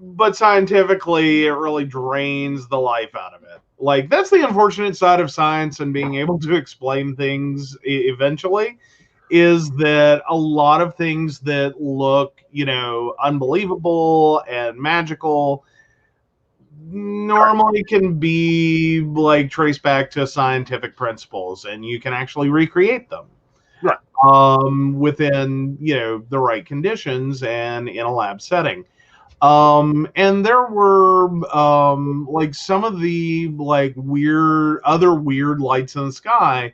But scientifically, it really drains the life out of it. That's the unfortunate side of science and being able to explain things eventually, is that a lot of things that look, unbelievable and magical normally can be, traced back to scientific principles, and you can actually recreate them. Right. Within the right conditions and in a lab setting. And there were some of the other weird lights in the sky.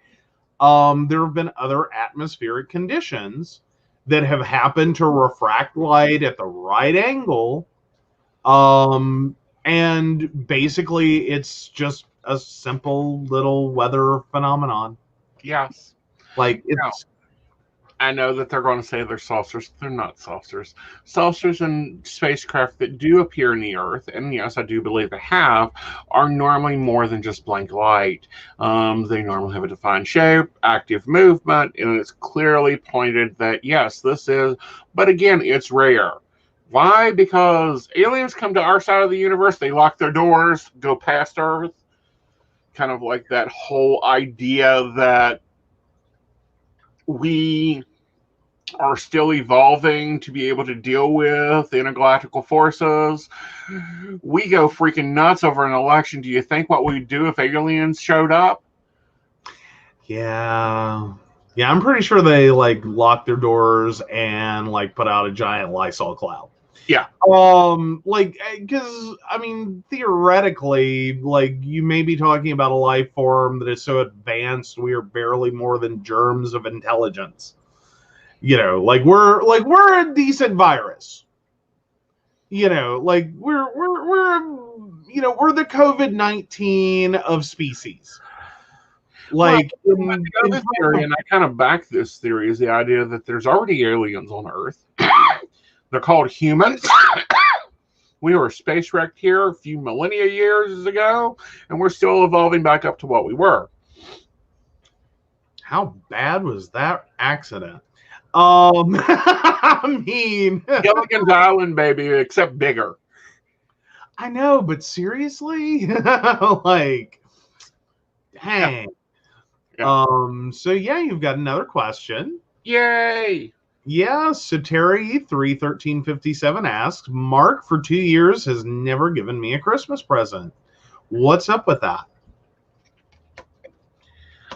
There have been other atmospheric conditions that have happened to refract light at the right angle. And basically it's just a simple little weather phenomenon. Yes. I know that they're going to say they're saucers. They're not saucers. Saucers and spacecraft that do appear in the Earth, and yes, I do believe they have, are normally more than just blank light. They normally have a defined shape, active movement, and it's clearly pointed that, yes, this is, but again, it's rare. Why? Because aliens come to our side of the universe, they lock their doors, go past Earth. Kind of like that whole idea that we are still evolving to be able to deal with intergalactical forces. We go freaking nuts over an election. Do you think what we'd do if aliens showed up? Yeah, I'm pretty sure they locked their doors and put out a giant Lysol cloud. Yeah. Because theoretically, you may be talking about a life form that is so advanced we are barely more than germs of intelligence. We're a decent virus. We're the COVID-19 of species. Another theory, and I kind of back this theory, is the idea that there's already aliens on Earth. They're called humans. We were space wrecked here a few millennia years ago, and we're still evolving back up to what we were. How bad was that accident? I mean, Gilligan's Island, baby, except bigger. I know, but seriously, like, dang. Yeah. So yeah, you've got another question. Yay! Yeah, so Terry 31357 asks, Mark for 2 years has never given me a Christmas present. What's up with that?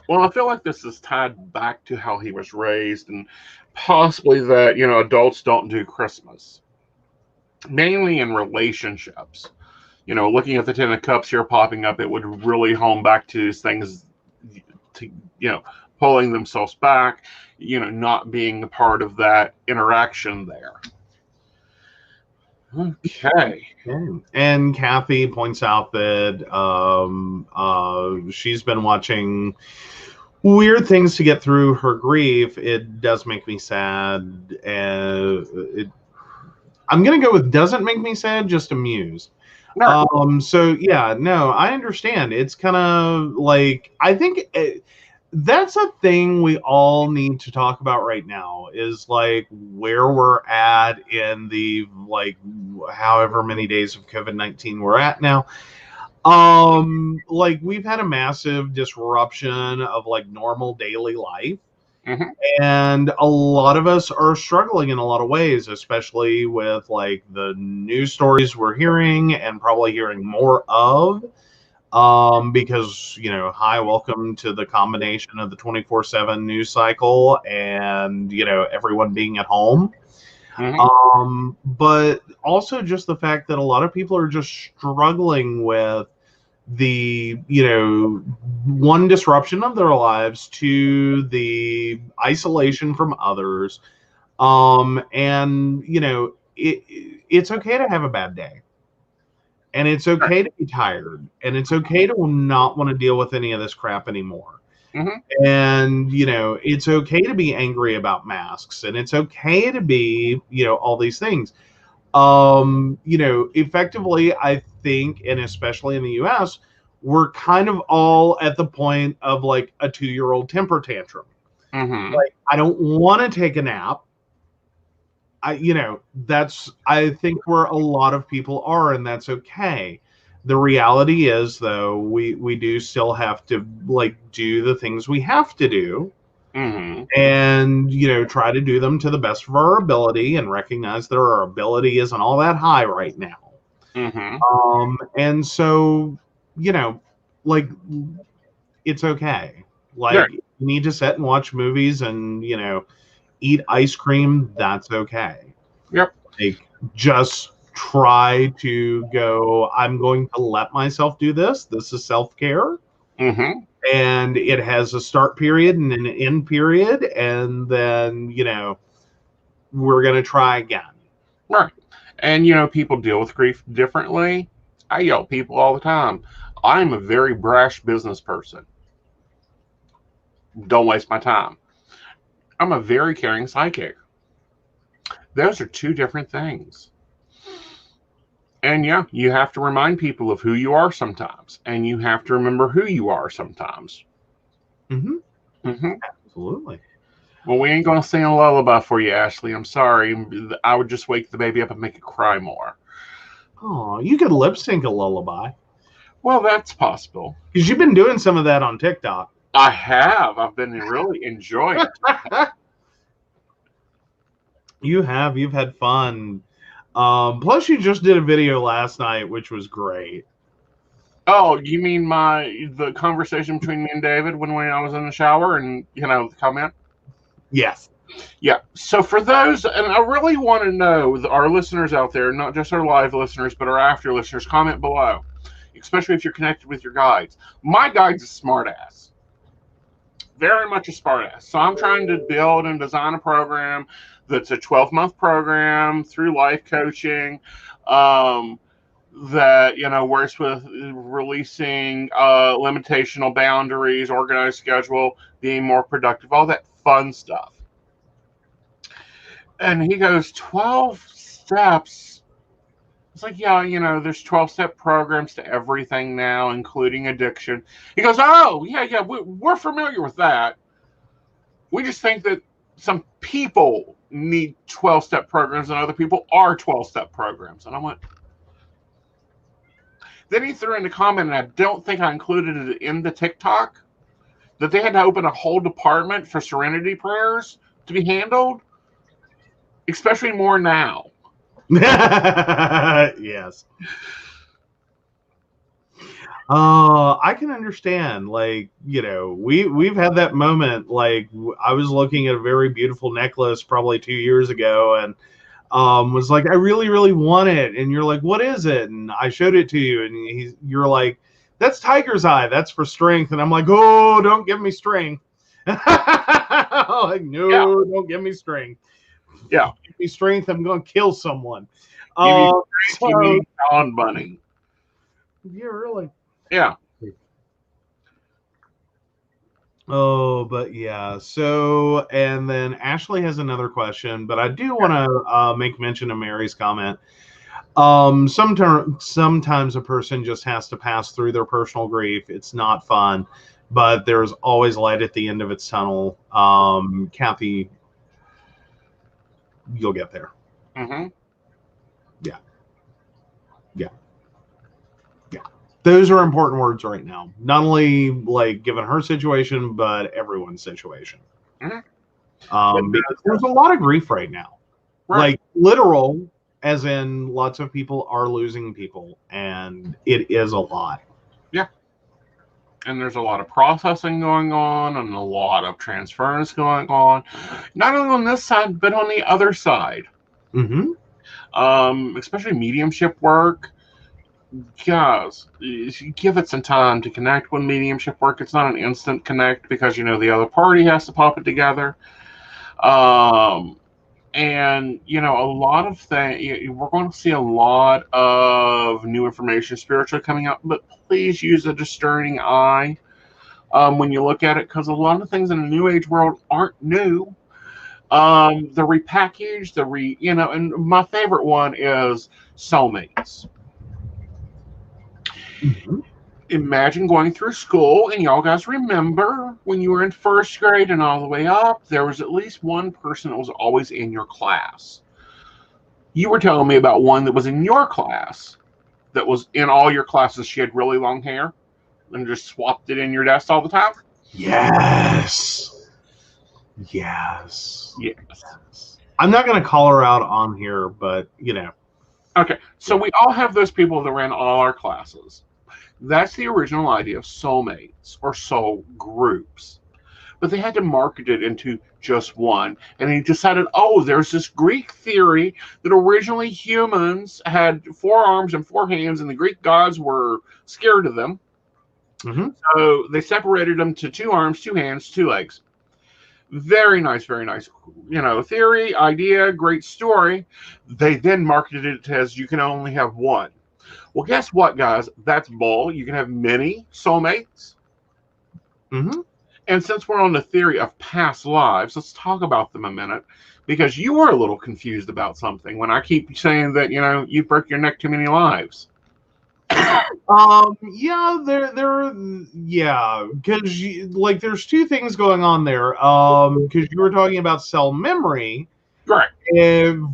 Well, I feel like this is tied back to how he was raised, and possibly that, adults don't do Christmas. Mainly in relationships. Looking at the Ten of Cups here popping up, it would really home back to these things, to, pulling themselves back, not being a part of that interaction there. Okay. And Kathy points out that she's been watching weird things to get through her grief. It does make me sad. I'm going to go with doesn't make me sad, just amused. No. So, yeah, no, I understand. It's kind of like, I think that's a thing we all need to talk about right now is like where we're at in the like however many days of COVID-19 we're at now. Like we've had a massive disruption of like normal daily life. Mm-hmm. And a lot of us are struggling in a lot of ways, especially with like the news stories we're hearing and probably hearing more of. Because, hi, welcome to the combination of the 24/7 news cycle and, everyone being at home. Mm-hmm. But also just the fact that a lot of people are just struggling with the, one disruption of their lives to the isolation from others. And, it's okay to have a bad day. And it's okay to be tired. And it's okay to not want to deal with any of this crap anymore. Mm-hmm. And, it's okay to be angry about masks. And it's okay to be, all these things. Effectively, I think, and especially in the US, we're kind of all at the point of like a 2-year-old temper tantrum. Mm-hmm. Like, I don't want to take a nap. I think where a lot of people are, and that's okay. The reality is, though, we do still have to like do the things we have to do. Mm-hmm. And, try to do them to the best of our ability and recognize that our ability isn't all that high right now. Mm-hmm. And so, like, it's okay. Like, Yeah. you need to sit and watch movies and, eat ice cream. That's okay. Yep. Like, just try to go, I'm going to let myself do this. This is self-care. Mm-hmm. And it has a start period and an end period, and then we're going to try again. Right. And people deal with grief differently. I yell at people all the time. I'm a very brash business person. Don't waste my time. I'm a very caring psychic. Those are two different things. And yeah, you have to remind people of who you are sometimes, and you have to remember who you are sometimes. Mm-hmm. Mm-hmm. Absolutely. Well, we ain't going to sing a lullaby for you, Ashley. I'm sorry. I would just wake the baby up and make it cry more. Oh, you could lip sync a lullaby. Well, that's possible. Because you've been doing some of that on TikTok. I have. I've been really enjoying it. You have. You've had fun. Plus, you just did a video last night, which was great. Oh, you mean the conversation between me and David when I was in the shower and, the comment? Yes. Yeah. So for those, and I really want to know, our listeners out there, not just our live listeners, but our after listeners, comment below, especially if you're connected with your guides. My guide's a smart ass. Very much a smart ass. So I'm trying to build and design a program that's a 12-month program through life coaching, that works with releasing limitational boundaries, organized schedule, being more productive, all that fun stuff. And he goes, 12 steps It's like, yeah, there's 12-step programs to everything now, including addiction. He goes, oh, yeah, we're familiar with that. We just think that some people need 12-step programs and other people are 12-step programs. And I went, then he threw in the comment, and I don't think I included it in the TikTok, that they had to open a whole department for serenity prayers to be handled, especially more now. Yes. I can understand. Like, we've had that moment. Like, I was looking at a very beautiful necklace probably 2 years ago, and was like, I really, really want it. And you're like, what is it? And I showed it to you, and you're like, that's tiger's eye. That's for strength. And I'm like, oh, don't give me strength. Like, no, yeah. Don't give me strength. Yeah, give me strength. I'm going to kill someone. You need on money. Yeah, really. Yeah. Oh, but yeah. So, and then Ashley has another question, but I do want to make mention of Mary's comment. Sometimes a person just has to pass through their personal grief. It's not fun, but there's always light at the end of its tunnel. Kathy, you'll get there. Mm-hmm. Yeah. Those are important words right now. Not only like given her situation, but everyone's situation. Mm-hmm. Because there's a lot of grief right now. Right. Like literal, as in lots of people are losing people, and it is a lot. Yeah. And there's a lot of processing going on and a lot of transference going on. Not only on this side, but on the other side. Mm-hmm. Especially mediumship work. Guys, give it some time to connect with mediumship work. It's not an instant connect because, the other party has to pop it together. And, a lot of things, we're going to see a lot of new information spiritually coming out, but please use a discerning eye when you look at it, because a lot of things in the New Age world aren't new. The repackaged, and my favorite one is soulmates. Mm-hmm. Imagine going through school, and y'all guys remember when you were in first grade and all the way up, there was at least one person that was always in your class. You were telling me about one that was in your class, that was in all your classes. She had really long hair and just swapped it in your desk all the time. Yes. I'm not going to call her out on here, but Okay, so we all have those people that ran all our classes. That's the original idea of soulmates or soul groups. But they had to market it into just one. And they decided, there's this Greek theory that originally humans had 4 arms and 4 hands, and the Greek gods were scared of them. Mm-hmm. So they separated them to 2 arms, 2 hands, 2 legs. Very nice, theory, idea, great story. They then marketed it as you can only have one. Well, guess what, guys? That's bull. You can have many soulmates. Mm-hmm. And since we're on the theory of past lives, let's talk about them a minute, because you were a little confused about something when I keep saying that, you broke your neck too many lives. Because there's 2 things going on there. Because you were talking about cell memory, right?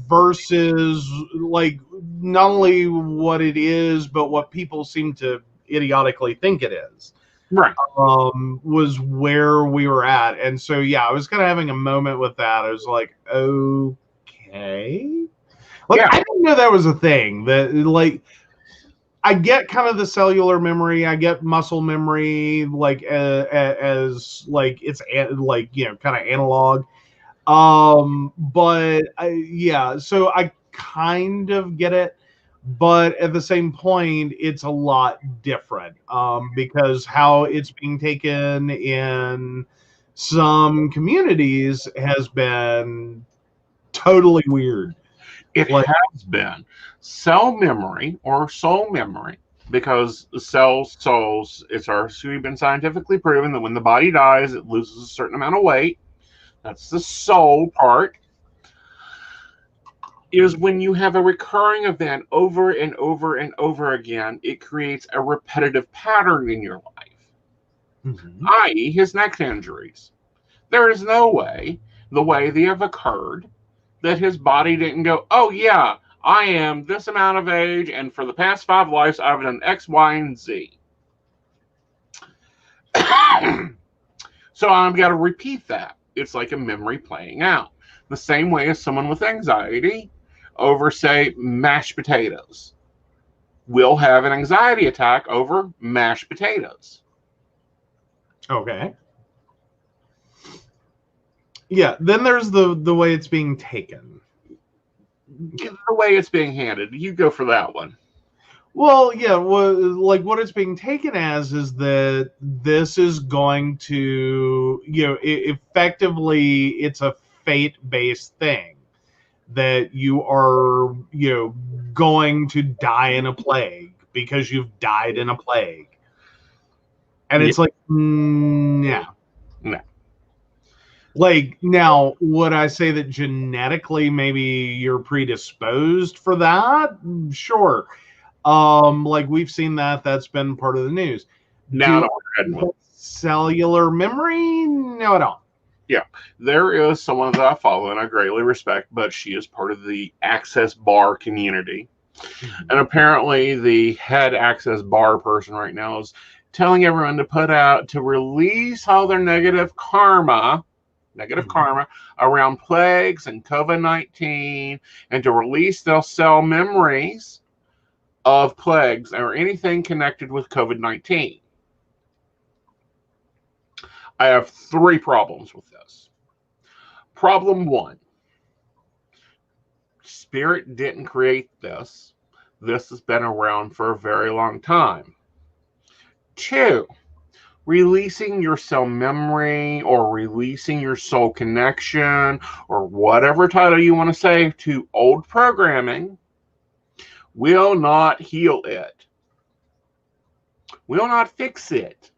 Versus not only what it is, but what people seem to idiotically think it is. Right. Was where we were at, and so I was kind of having a moment with that. I was like, okay, I didn't know that was a thing. That I get kind of the cellular memory, I get muscle memory, as it's kind of analog. But so I kind of get it, but at the same point, it's a lot different, because how it's being taken in some communities has been totally weird. It has been. Cell memory or soul memory, because the souls, it's already been scientifically proven that when the body dies, it loses a certain amount of weight. That's the soul part. is when you have a recurring event over and over and over again, it creates a repetitive pattern in your life, i.e. his neck injuries. There is no way, the way they have occurred, that his body didn't go, oh yeah, I am this amount of age, and for the past 5 lives, I've done X, Y, and Z. So I've got to repeat that. It's like a memory playing out. The same way as someone with anxiety over, say, mashed potatoes will have an anxiety attack over mashed potatoes. Okay. Yeah, then there's the way it's being taken. The way it's being handed. You go for that one. Well, yeah, like what it's being taken as is that this is going to, effectively, it's a fate-based thing that you are, going to die in a plague because you've died in a plague. And it's like, yeah. No. Like, now, would I say that genetically maybe you're predisposed for that? Sure. Like we've seen that's been part of the news. Now, cellular memory? No, I don't. Yeah, there is someone that I follow and I greatly respect, but she is part of the Access Bar community. And apparently the head Access Bar person right now is telling everyone to release all their negative karma around plagues and COVID-19, and to release their cell memories of plagues or anything connected with COVID-19. I have 3 problems with this. Problem 1, Spirit didn't create this. This has been around for a very long time. 2, releasing your cell memory or releasing your soul connection or whatever title you want to say to old programming will not heal it. Will not fix it.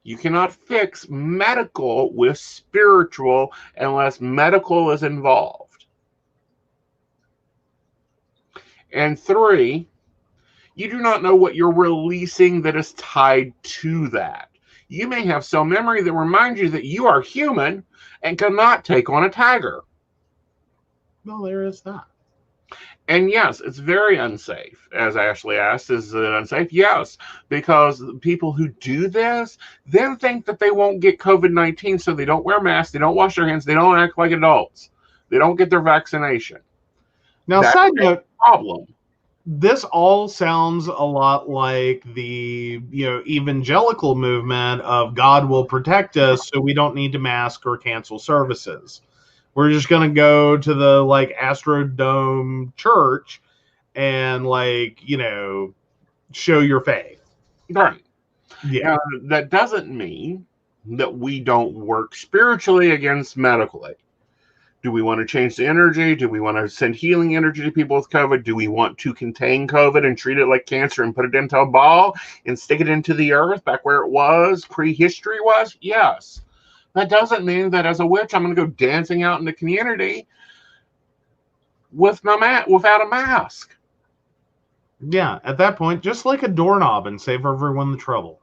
You cannot fix medical with spiritual unless medical is involved. And 3, you do not know what you're releasing that is tied to that. You may have cell memory that reminds you that you are human and cannot take on a tiger. Well, there is that. And yes, it's very unsafe. As Ashley asked, is it unsafe? Yes, because people who do this then think that they won't get COVID-19, so they don't wear masks, they don't wash their hands, they don't act like adults, they don't get their vaccination. Now, that's side note, problem. This all sounds a lot like the evangelical movement of God will protect us, so we don't need to mask or cancel services. We're just going to go to the Astrodome church and show your faith. Right. Yeah. That doesn't mean that we don't work spiritually against medically. Do we want to change the energy? Do we want to send healing energy to people with COVID? Do we want to contain COVID and treat it like cancer and put it into a ball and stick it into the earth back where it was, prehistory was? Yes. That doesn't mean that as a witch, I'm going to go dancing out in the community with without a mask. Yeah, at that point, just like a doorknob and save everyone the trouble.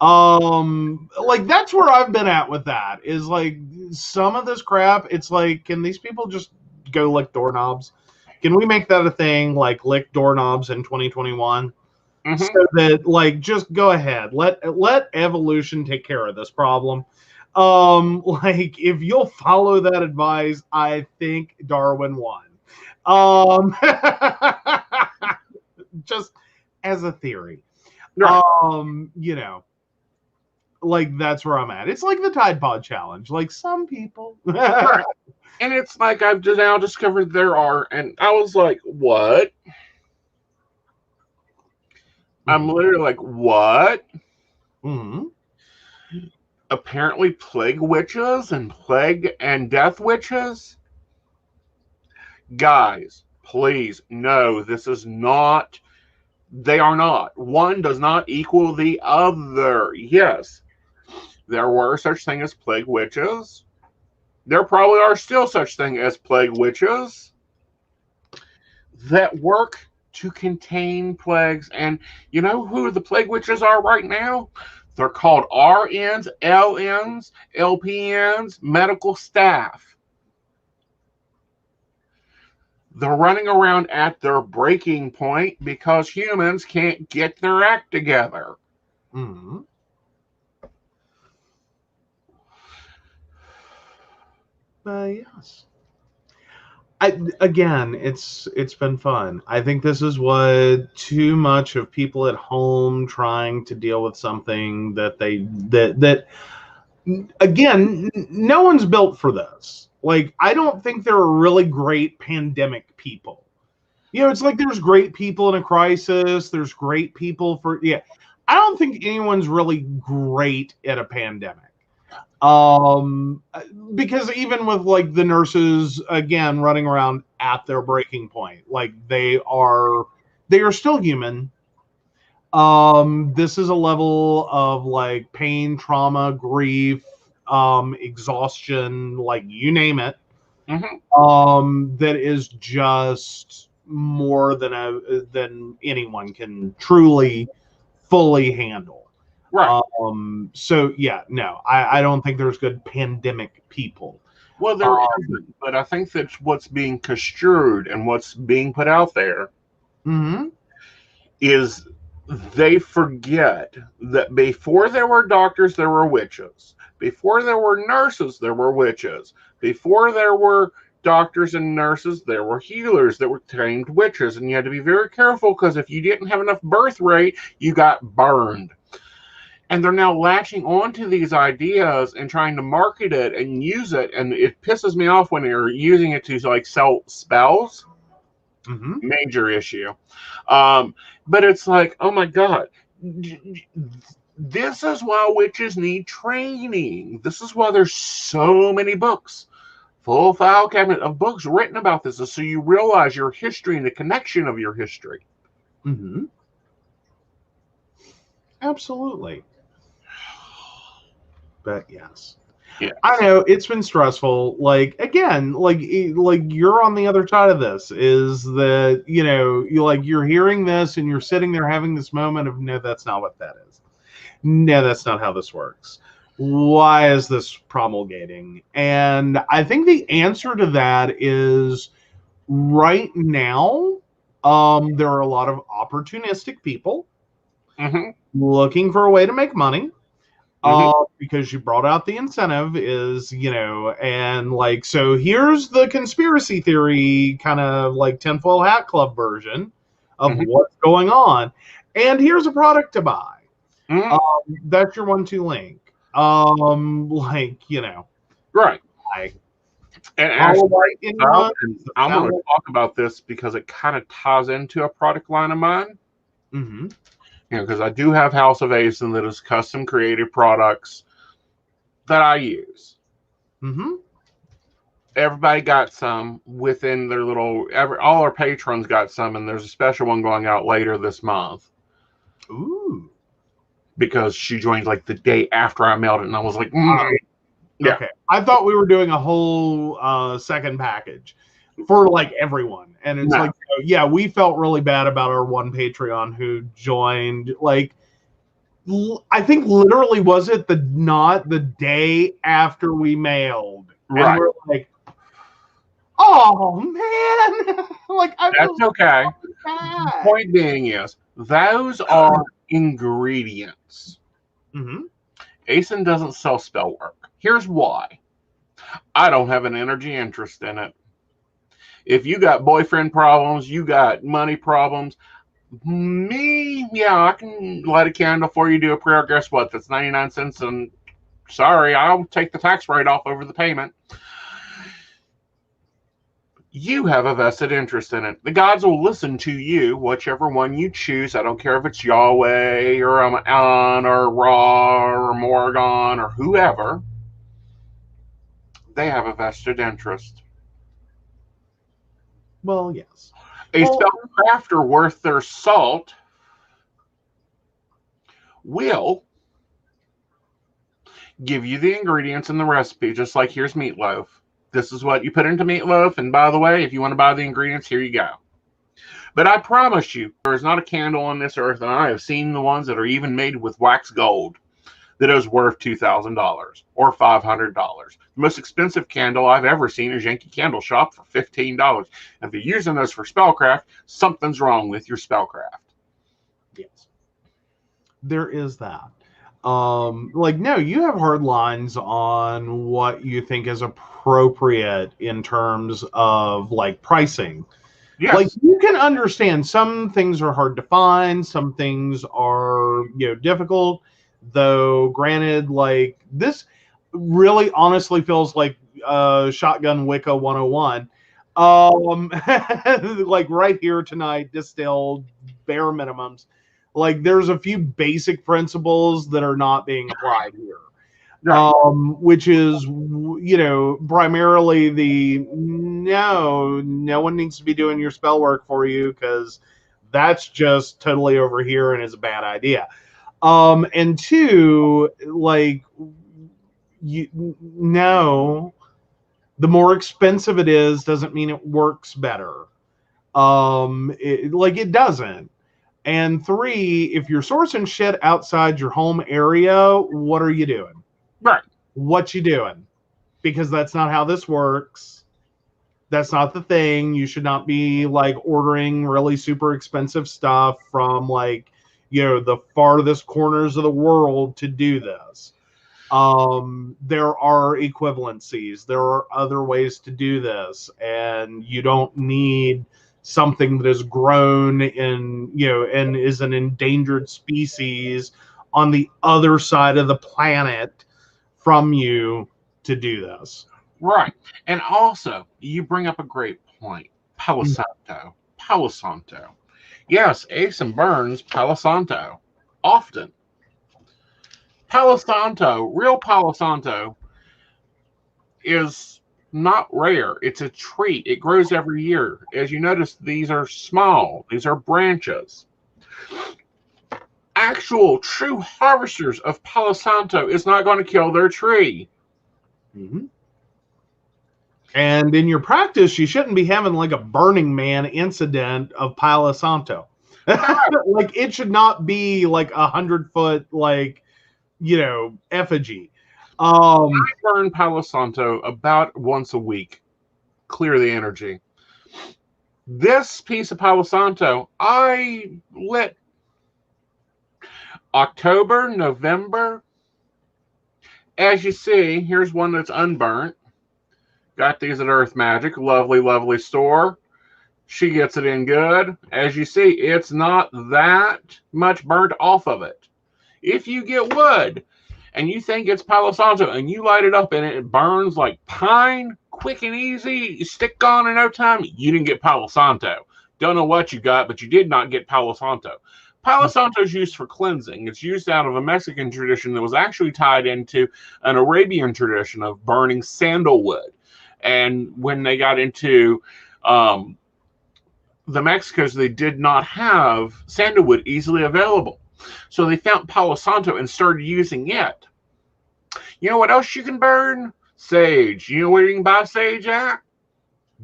That's where I've been at with that, is some of this crap, it's can these people just go lick doorknobs? Can we make that a thing, lick doorknobs in 2021? Mm-hmm. So that, just go ahead. Let evolution take care of this problem. If you'll follow that advice, I think Darwin won. Just as a theory. Right. That's where I'm at. It's like the Tide Pod Challenge. Some people. Right. And it's I've just now discovered there are, and I was like, what? Mm-hmm. I'm literally what? Mm-hmm. Apparently plague witches and plague and death witches. Guys, please, no, this is not, they are not. One does not equal the other. Yes, there were such thing as plague witches. There probably are still such thing as plague witches. that work to contain plagues. And you know who the plague witches are right now? They're called RNs, LNs, LPNs, medical staff. They're running around at their breaking point because humans can't get their act together. Mm-hmm. Yes. Again, it's been fun. I think this is what too much of people at home trying to deal with something that again, no one's built for this. Like, I don't think there are really great pandemic people. You know, it's like there's great people in a crisis. There's great people for, yeah. I don't think anyone's really great at a pandemic. Because even with like the nurses again running around at their breaking point, like they are still human. This is a level of like pain, trauma, grief, exhaustion, like you name it. That is just more than anyone can truly fully handle. Right. So yeah, no, I don't think there's good pandemic people. Well, there isn't, but I think that's what's being construed and what's being put out there is they forget that before there were doctors, there were witches. Before there were nurses, there were witches. Before there were doctors and nurses, there were healers that were trained witches. And you had to be very careful because if you didn't have enough birth rate, you got burned. And they're now latching onto these ideas and trying to market it and use it. And it pisses me off when they're using it to like sell spells. Major issue. But it's like, oh my God, this is why witches need training. This is why there's so many books, full file cabinet of books written about this, so you realize your history and the connection of your history. Absolutely. But yes. Yeah. I know it's been stressful. Like again, like you're on the other side of this. Is that you're hearing this and you're sitting there having this moment of no, that's not what that is. No, that's not how this works. Why is this promulgating? And I think the answer to that is right now. There are a lot of opportunistic people looking for a way to make money. Because you brought out the incentive is, and like, so here's the conspiracy theory kind of like tinfoil hat club version of what's going on. And here's a product to buy. That's your 1-2 link. Right. And actually, I'm going to talk about this because it kind of ties into a product line of mine. Because I do have House of Aeson that is custom created products that I use. Everybody got some within their little. All our patrons got some, and there's a special one going out later this month. Ooh! Because she joined like the day after I mailed it, and I was like, yeah. Okay. I thought we were doing a whole second package for like everyone, and it's like, yeah, we felt really bad about our one Patreon who joined. Like, I think literally was it not the day after we mailed, right? And we're like, oh man, like that's okay. The point being is those are ingredients. Aeson doesn't sell spell work. Here's why. I don't have an energy interest in it. If you got boyfriend problems, you got money problems, I can light a candle for you, do a prayer. Guess what? That's 99 cents, and sorry, I'll take the tax write-off over the payment. You have a vested interest in it. The gods will listen to you, whichever one you choose. I don't care if it's Yahweh or Amon or Ra or Morgan or whoever. They have a vested interest. Well, yes. A spellcrafter worth their salt will give you the ingredients and the recipe, just like here's meatloaf. This is what you put into meatloaf, and by the way, if you want to buy the ingredients, here you go. But I promise you, there is not a candle on this earth, and I have seen the ones that are even made with wax gold, that is worth $2,000 or $500. The most expensive candle I've ever seen is Yankee Candle Shop for $15. And if you're using those for spellcraft, something's wrong with your spellcraft. Yes. There is that. Like, no, you have hard lines on what you think is appropriate in terms of like pricing. Yes. Like, you can understand some things are hard to find, some things are, difficult, though granted, like, this really honestly feels like Shotgun Wicca 101. Like right here tonight, distilled bare minimums. Like, there's a few basic principles that are not being applied here. Right. Which is, primarily the no one needs to be doing your spell work for you, because that's just totally over here and is a bad idea. And two, like, the more expensive it is doesn't mean it works better. It doesn't. And three, if you're sourcing shit outside your home area, what are you doing? Right. What you doing? Because that's not how this works. That's not the thing. You should not be like ordering really super expensive stuff from like, the farthest corners of the world to do this. There are equivalencies. There are other ways to do this, and you don't need something that is grown in, and is an endangered species on the other side of the planet from you to do this. Right. And also, you bring up a great point. Palo Santo. Palo Santo. Yes, Aeson burns Palo Santo often. Palo Santo, real Palo Santo, is not rare. It's a treat. It grows every year. As you notice, these are small. These are branches. Actual true harvesters of Palo Santo is not going to kill their tree. Mm-hmm. And in your practice, you shouldn't be having like a Burning Man incident of Palo Santo. Like, it should not be like 100-foot, like, effigy. I burn Palo Santo about once a week. Clear the energy. This piece of Palo Santo, I lit October, November. As you see, here's one that's unburnt. Got these at Earth Magic. Lovely, lovely store. She gets it in good. As you see, it's not that much burnt off of it. If you get wood and you think it's Palo Santo and you light it up and it burns like pine, quick and easy, you stick on in no time, you didn't get Palo Santo. Don't know what you got, but you did not get Palo Santo. Palo Santo is used for cleansing. It's used out of a Mexican tradition that was actually tied into an Arabian tradition of burning sandalwood. And when they got into the Mexicans, they did not have sandalwood easily available. So they found Palo Santo and started using it. You know what else you can burn? Sage. You know where you can buy sage at?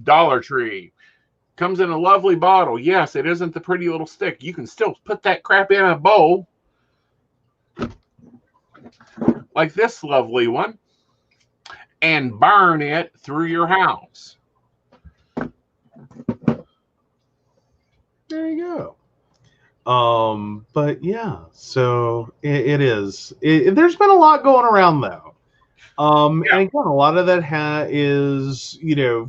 Dollar Tree. Comes in a lovely bottle. Yes, it isn't the pretty little stick. You can still put that crap in a bowl. Like this lovely one. And burn it through your house. There you go. But yeah, so it is. There's been a lot going around though. And again, a lot of that is,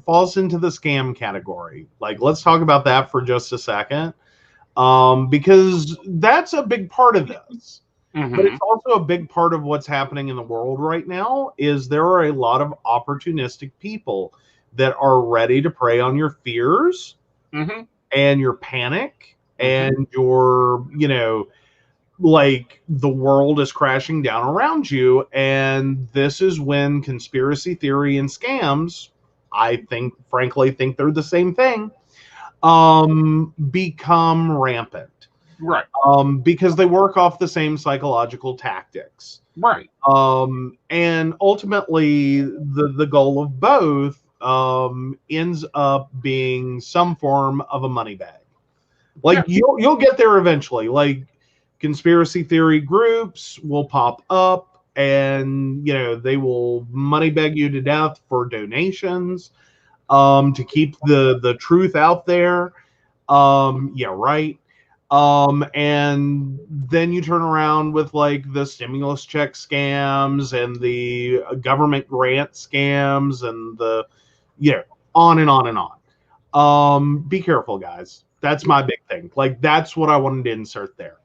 falls into the scam category. Like, let's talk about that for just a second. Because that's a big part of this. Mm-hmm. But it's also a big part of what's happening in the world right now is there are a lot of opportunistic people that are ready to prey on your fears and your panic and your, like the world is crashing down around you. And this is when conspiracy theory and scams, I frankly think they're the same thing, become rampant. Right. Because they work off the same psychological tactics. Right. And ultimately, the goal of both ends up being some form of a money bag. Like you'll get there eventually. Like conspiracy theory groups will pop up, and they will money beg you to death for donations, to keep the truth out there. Yeah, right. And then you turn around with like the stimulus check scams and the government grant scams and the on and on and on. Be careful, guys. That's my big thing. Like, that's what I wanted to insert there.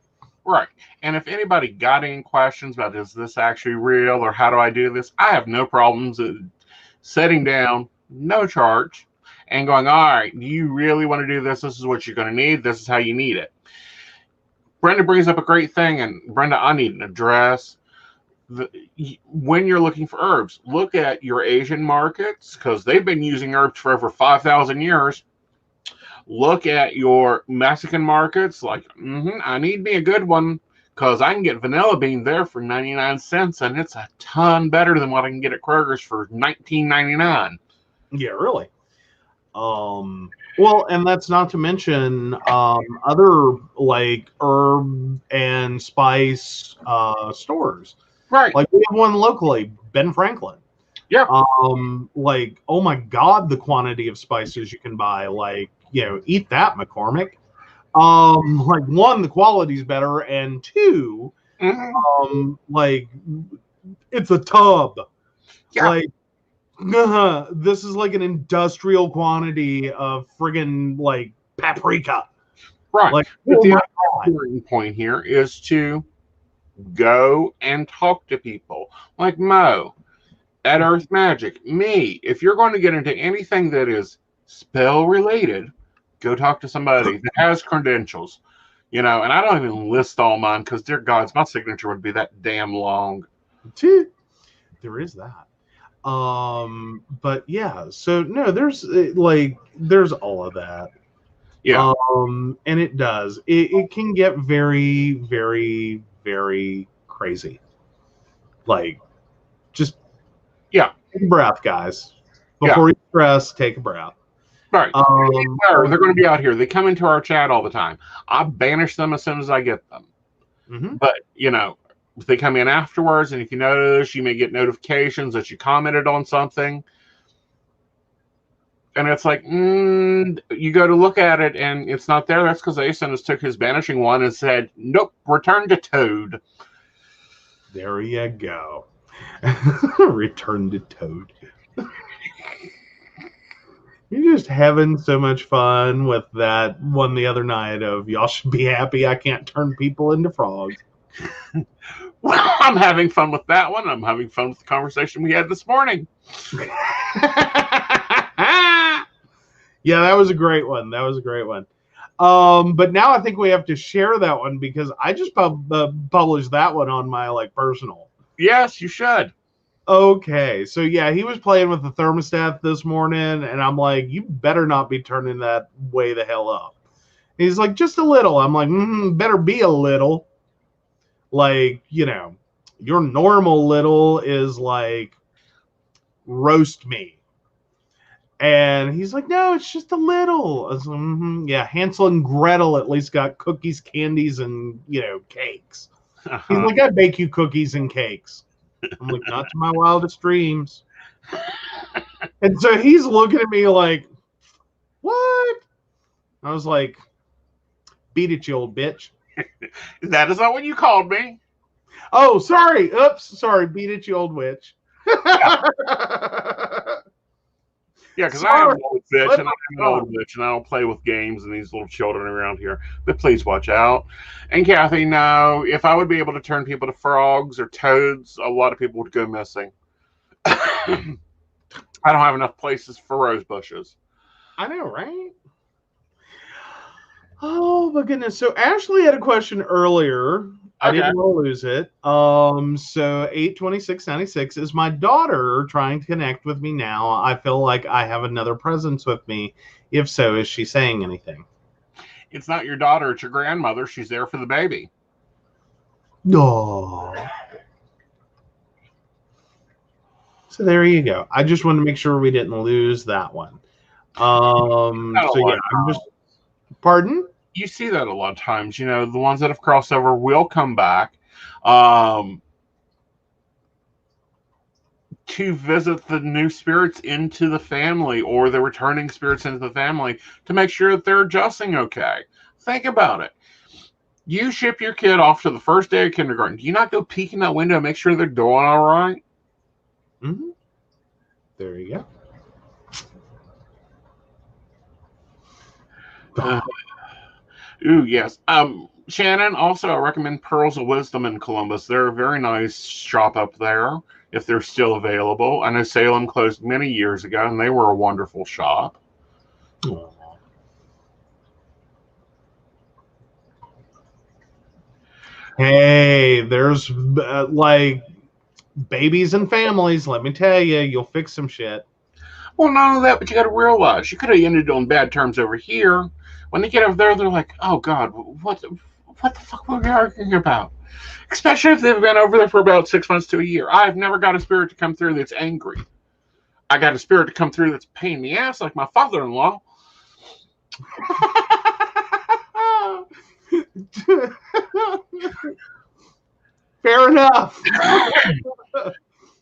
Right. And if anybody got any questions about is this actually real or how do I do this, I have no problems sitting down, no charge, and going, all right, do you really want to do this? This is what you're going to need. This is how you need it. Brenda brings up a great thing, and Brenda, I need an address. When you're looking for herbs, look at your Asian markets, because they've been using herbs for over 5,000 years. Look at your Mexican markets, like, I need me a good one, because I can get vanilla bean there for 99 cents, and it's a ton better than what I can get at Kroger's for $19.99. Yeah, really. Well, and that's not to mention other like herb and spice stores. Right. Like we have one locally, Ben Franklin. Yeah. Like, oh my God, the quantity of spices you can buy. Like, eat that, McCormick. Like one, the quality's better, and two, like it's a tub. Yeah. Like, this is like an industrial quantity of friggin' like paprika. Right. Like, but the other point here is to go and talk to people like Mo at Earth Magic. Me, if you're going to get into anything that is spell related, go talk to somebody that has credentials. And I don't even list all mine because, dear gods, my signature would be that damn long. There is that. But yeah, so no, there's all of that. Yeah. And it does. It can get very, very, very crazy. Like, just take a breath, guys. Before you stress, take a breath. Right. They're going to be out here. They come into our chat all the time. I banish them as soon as I get them. But, if they come in afterwards, and if you notice, you may get notifications that you commented on something. And it's like, you go to look at it, and it's not there. That's because Aeson has took his banishing one and said, nope, return to Toad. There you go. Return to Toad. You're just having so much fun with that one the other night of y'all should be happy I can't turn people into frogs. Well, I'm having fun with that one. I'm having fun with the conversation we had this morning. Yeah, that was a great one. But now I think we have to share that one because I just published that one on my personal. Yes, you should. Okay, so yeah, he was playing with the thermostat this morning, and I'm like, you better not be turning that way the hell up. And he's like, just a little. I'm like, better be a little. Like, your normal little is like roast me. And he's like, no, it's just a little. I was like, yeah, Hansel and Gretel at least got cookies, candies, and, cakes. He's like, I bake you cookies and cakes. I'm like, not to my wildest dreams. And so he's looking at me like, what? I was like, beat it, you old bitch. That is not what you called me. Oh, sorry. Oops. Sorry. Beat it, you old witch. Yeah, because I'm an old bitch, and I'm an old witch, and I don't play with games and these little children around here. But please watch out. And Kathy, no, if I would be able to turn people to frogs or toads, a lot of people would go missing. I don't have enough places for rose bushes. I know, right? Oh my goodness. So Ashley had a question earlier. I didn't want to lose it. So 82696 is my daughter trying to connect with me now. I feel like I have another presence with me. If so, is she saying anything? It's not your daughter, it's your grandmother. She's there for the baby. No. So there you go. I just wanted to make sure we didn't lose that one. So yeah, I'm just. Pardon? You see that a lot of times. The ones that have crossed over will come back to visit the new spirits into the family, or the returning spirits into the family, to make sure that they're adjusting okay. Think about it. You ship your kid off to the first day of kindergarten. Do you not go peek in that window and make sure they're doing all right? Mm-hmm. There you go. Ooh, yes. Shannon, also, I recommend Pearls of Wisdom in Columbus. They're a very nice shop up there, if they're still available. I know Salem closed many years ago, and they were a wonderful shop. Aww. Hey, there's like babies and families. Let me tell you, you'll fix some shit. Well, not only that, but you got to realize you could have ended on bad terms over here. When they get over there, they're like, "Oh God, what the fuck were we arguing about?" Especially if they've been over there for about 6 months to a year. I've never got a spirit to come through that's angry. I got a spirit to come through that's a pain in the ass, like my father-in-law. Fair enough.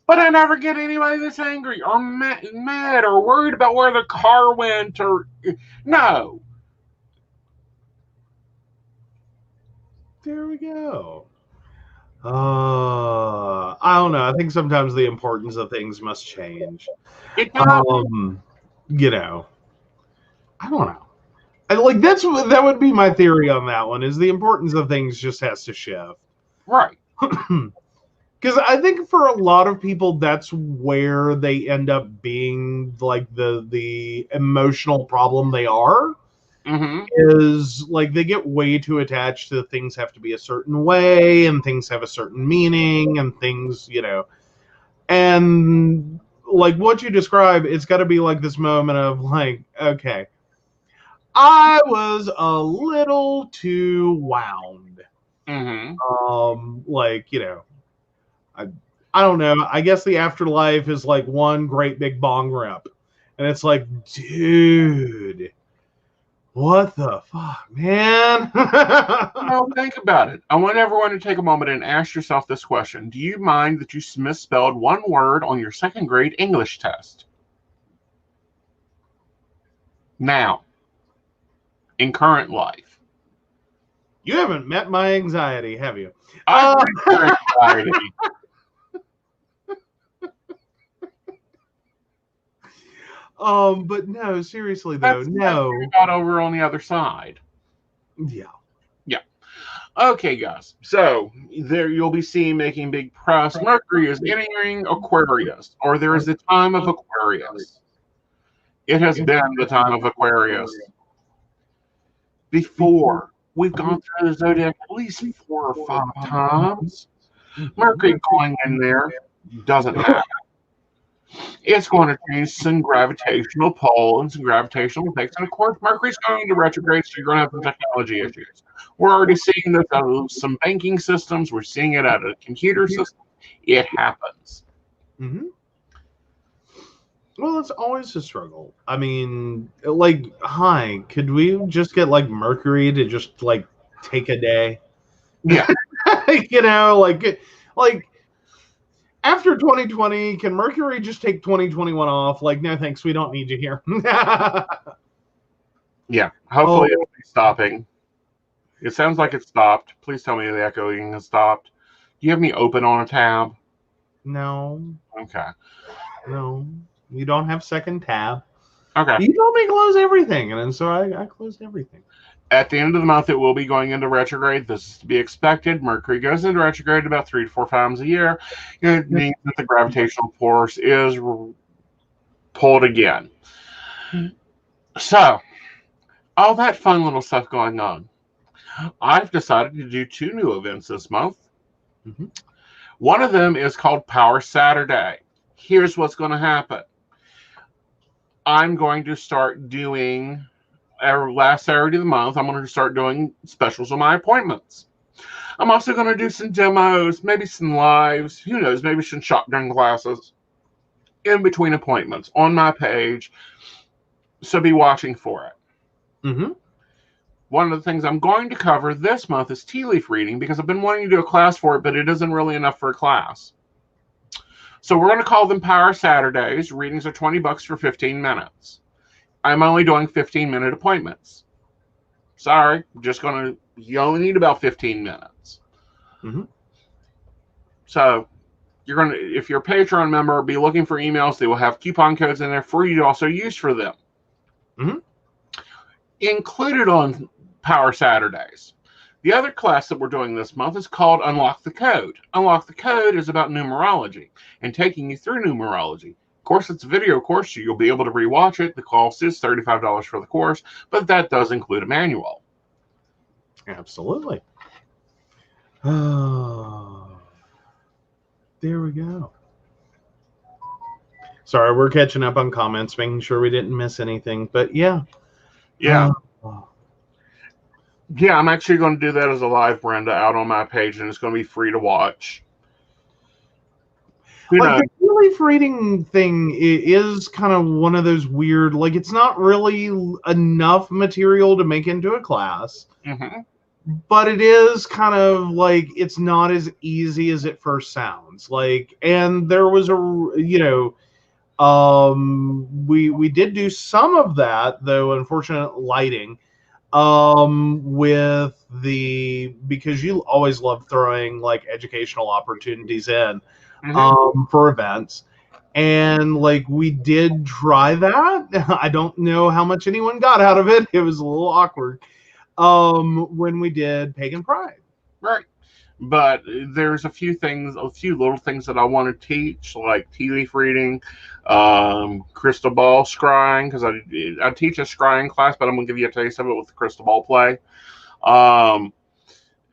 But I never get anybody that's angry or mad or worried about where the car went, or no. There we go. I don't know. I think sometimes the importance of things must change. It I don't know. Like that would be my theory on that one. Is the importance of things just has to shift, right? Because I think for a lot of people, that's where they end up being like the emotional problem they are. Mm-hmm. Is like they get way too attached to things have to be a certain way, and things have a certain meaning, and things, and like what you describe, it's got to be like this moment of like, okay, I was a little too wound. Mm-hmm. Like, I don't know. I guess the afterlife is like one great big bong rip, and it's like, dude, what the fuck, man? Well, think about it. I want everyone to take a moment and ask yourself this question. Do you mind that you misspelled one word on your second grade English test? Now, in current life. You haven't met my anxiety, have you? I've met your anxiety. But no, seriously though, no. Got over on the other side. Yeah. Okay, guys. So there you'll be seeing making big press. Mercury is entering Aquarius, or there is the time of Aquarius. It has been the time of Aquarius. Before, we've gone through the zodiac at least 4 or 5 times. Mercury going in there doesn't happen. It's going to change some gravitational pull and some gravitational effects. And of course, Mercury's going to retrograde, so you're going to have some technology issues. We're already seeing this out of some banking systems. We're seeing it out of computer systems. It happens. Mm-hmm. Well, it's always a struggle. I mean, like, hi, could we just get like Mercury to just like take a day? Yeah. Like after 2020, can Mercury just take 2021 off? Like, no, thanks. We don't need you here. Yeah. Hopefully it'll be stopping. It sounds like it stopped. Please tell me the echoing has stopped. Do you have me open on a tab? No. Okay. No. You don't have second tab. Okay. You told me to close everything, and so I closed everything. At the end of the month, it will be going into retrograde. This is to be expected. Mercury goes into retrograde about 3 to 4 times a year. It means that the gravitational force is pulled again. So, all that fun little stuff going on. I've decided to do 2 new events this month. Mm-hmm. One of them is called Power Saturday. Here's what's going to happen. I'm going to start doing, every last Saturday of the month, I'm going to start doing specials on my appointments. I'm also going to do some demos, maybe some lives, who knows, maybe some shotgun classes in between appointments on my page. So be watching for it. Mm-hmm. one of the things I'm going to cover this month is tea leaf reading, because I've been wanting to do a class for it, but it isn't really enough for a class. So we're going to call them Power Saturdays. Readings are $20 for 15 minutes. I'm only doing 15-minute appointments. Sorry, you only need about 15 minutes. Mm-hmm. So if you're a Patreon member, be looking for emails. They will have coupon codes in there for you to also use for them. Mm-hmm. Included on Power Saturdays. The other class that we're doing this month is called Unlock the Code. Unlock the Code is about numerology and taking you through numerology. Of course, it's a video course, so you'll be able to rewatch it. The cost is $35 for the course, but that does include a manual. Absolutely. Oh, there we go. Sorry, we're catching up on comments, making sure we didn't miss anything. But yeah. Yeah. Yeah, I'm actually going to do that as a live, Brenda, out on my page, and it's going to be free to watch. The tea leaf reading thing is kind of one of those weird, like, it's not really enough material to make into a class, but it is kind of like, it's not as easy as it first sounds. Like, and there was we did do some of that, though, unfortunate lighting. Because you always love throwing like educational opportunities in for events, and like we did try that. I don't know how much anyone got out of it. It was a little awkward when we did Pagan Pride. Right. But there's a few little things that I want to teach, like tea leaf reading, crystal ball scrying, because I teach a scrying class, but I'm going to give you a taste of it with the crystal ball play.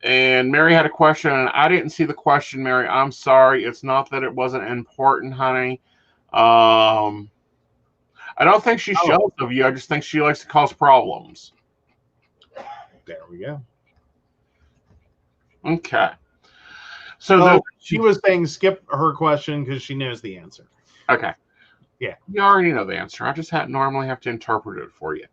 And Mary had a question, and I didn't see the question, Mary. I'm sorry. It's not that it wasn't important, honey. I don't think she's jealous of you. I just think she likes to cause problems. There we go. Okay. So she was saying skip her question because she knows the answer. Okay. Yeah. You already know the answer. I just normally have to interpret it for you.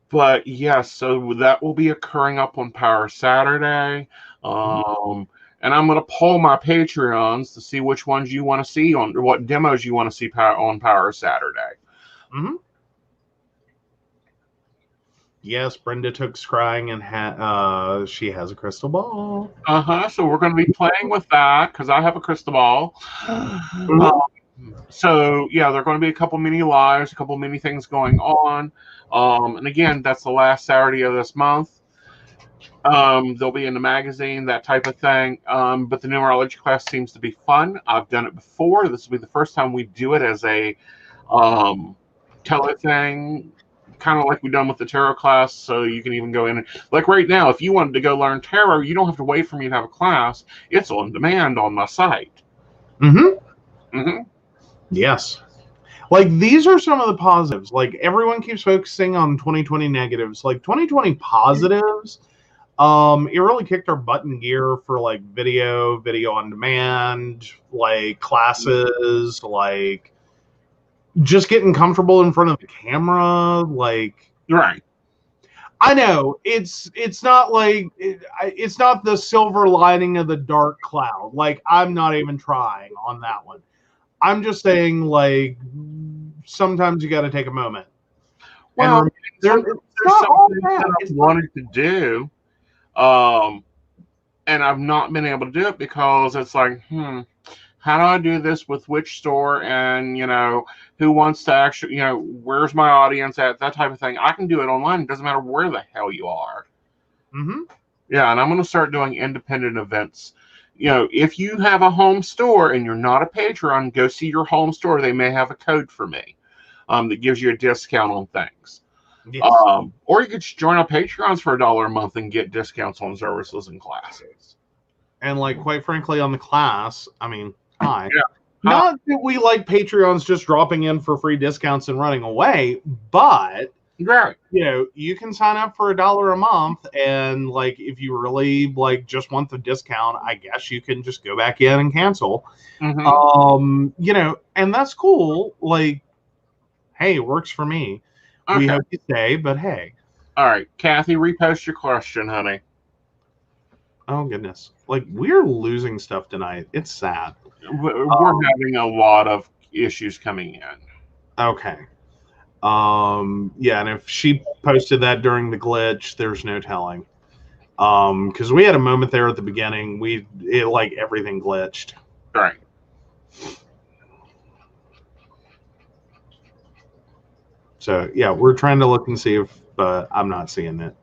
But yes, so that will be occurring up on Power Saturday. And I'm going to poll my Patreons to see which ones you want to see or what demos you want to see on Power Saturday. Yes, Brenda took scrying and she has a crystal ball. So we're going to be playing with that because I have a crystal ball. So yeah, there are going to be a couple mini lives, a couple mini things going on. And again, that's the last Saturday of this month. They'll be in the magazine, that type of thing. But the numerology class seems to be fun. I've done it before. This will be the first time we do it as a tele thing, kind of like we've done with the tarot class. So you can even go in and, like right now, if you wanted to go learn tarot, you don't have to wait for me to have a class. It's on demand on my site. Yes. Like, these are some of the positives. Like, everyone keeps focusing on 2020 negatives. Like, 2020 positives, it really kicked our butt in gear for, like, video on demand, like, classes, like, just getting comfortable in front of the camera, like... Right. I know, it's not like... It's not the silver lining of the dark cloud. Like, I'm not even trying on that one. I'm just saying, like, sometimes you got to take a moment. Well, there's something that I wanted to do, and I've not been able to do it because it's like, how do I do this with which store, and, who wants to actually, where's my audience at, that type of thing. I can do it online. It doesn't matter where the hell you are. Yeah, and I'm going to start doing independent events. If you have a home store and you're not a Patreon, go see your home store. They may have a code for me that gives you a discount on things. Yes. Or you could just join our Patreons for $1 a month and get discounts on services and classes. And, like, quite frankly, on the class, I mean, hi. Yeah. Not that we like Patreons just dropping in for free discounts and running away, but... Right. You can sign up for $1 a month, and like if you really like just want the discount, I guess you can just go back in and cancel. And that's cool. Like, hey, it works for me. Okay. We hope you stay, but hey. All right, Kathy, repost your question, honey. Oh, goodness. Like, we're losing stuff tonight. It's sad. We're having a lot of issues coming in. Okay. Yeah, and if she posted that during the glitch, there's no telling. Because we had a moment there at the beginning, like everything glitched. Right. So yeah, we're trying to look and see if I'm not seeing it.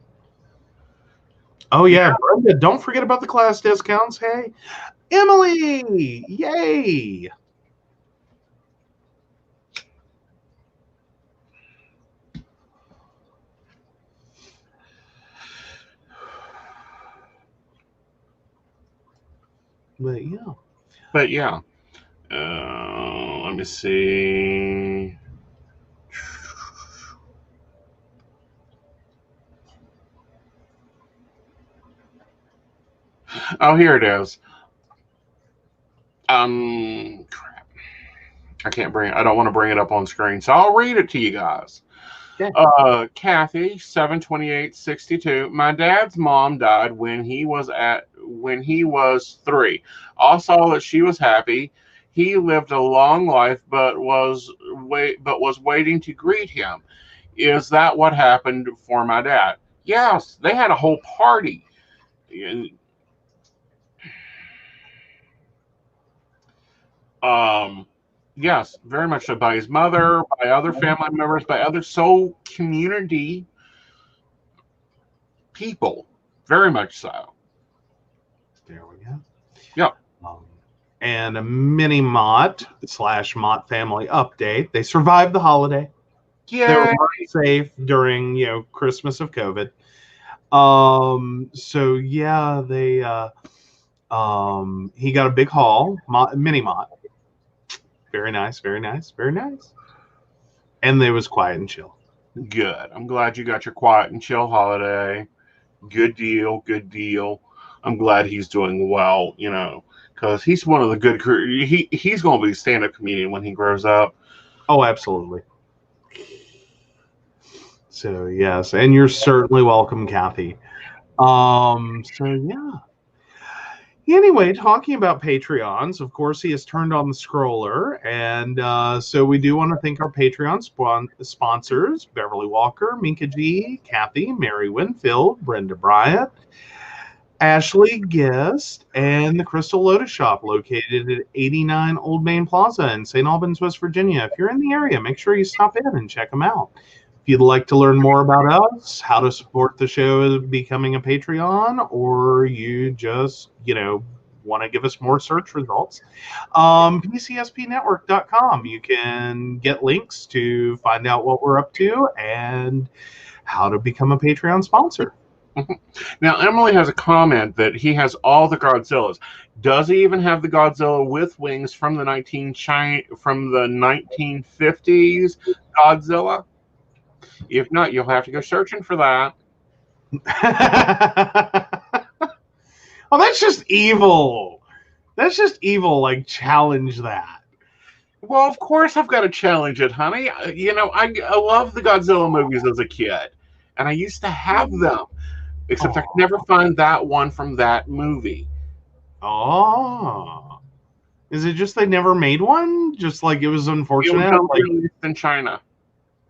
Oh yeah, Brenda, don't forget about the class discounts. Hey, Emily, yay! But yeah. Let me see. Oh, here it is. Crap. I don't want to bring it up on screen, so I'll read it to you guys. Yeah. Kathy, 7/28/62. My dad's mom died when he was 3. All saw that she was happy. He lived a long life, but was waiting to greet him. Is that what happened for my dad? Yes, they had a whole party. Yes, very much so. By his mother, by other family members, by other community people. Very much so. There we go. Yep. And a mini Mott / Mott family update. They survived the holiday. Yeah. They were safe during Christmas of COVID. So yeah, they he got a big haul, mini Mott. Very nice, very nice, very nice. And they was quiet and chill. Good. I'm glad you got your quiet and chill holiday. Good deal, good deal. I'm glad he's doing well, because he's one of the good he's going to be a stand-up comedian when he grows up. Oh, absolutely. So yes, and you're certainly welcome, Kathy. So yeah. Anyway, talking about Patreons, of course, he has turned on the scroller, and so we do want to thank our Patreon sponsors: Beverly Walker, Minka G, Kathy, Mary Winfield, Brenda Bryant, Ashley Guest, and the Crystal Lotus Shop, located at 89 Old Main Plaza in St. Albans, West Virginia. If you're in the area, make sure you stop in and check them out. If you'd like to learn more about us, how to support the show becoming a Patreon, or you just, want to give us more search results, PCSPnetwork.com. You can get links to find out what we're up to and how to become a Patreon sponsor. Now, Emily has a comment that he has all the Godzillas. Does he even have the Godzilla with wings from the 1950s Godzilla? If not, you'll have to go searching for that. Oh, that's just evil. That's just evil. Like, challenge that. Well, of course I've got to challenge it, honey. I love the Godzilla movies as a kid, and I used to have them, except I could never find that one from that movie. Oh. Is it just they never made one? Just like it was unfortunate? It was released in China.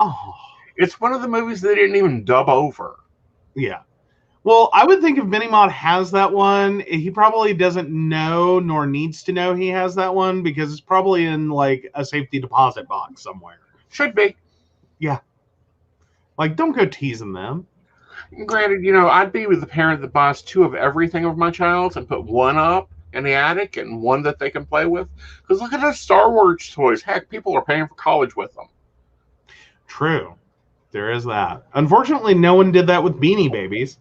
Oh. It's one of the movies they didn't even dub over. Yeah. Well, I would think if Minimod has that one, he probably doesn't know nor needs to know he has that one because it's probably in like a safety deposit box somewhere. Should be. Yeah. Like, don't go teasing them. Granted, I'd be with the parent that buys 2 of everything of my child's and put one up in the attic and one that they can play with. Because look at those Star Wars toys. Heck, people are paying for college with them. True. There is that. Unfortunately, no one did that with Beanie Babies.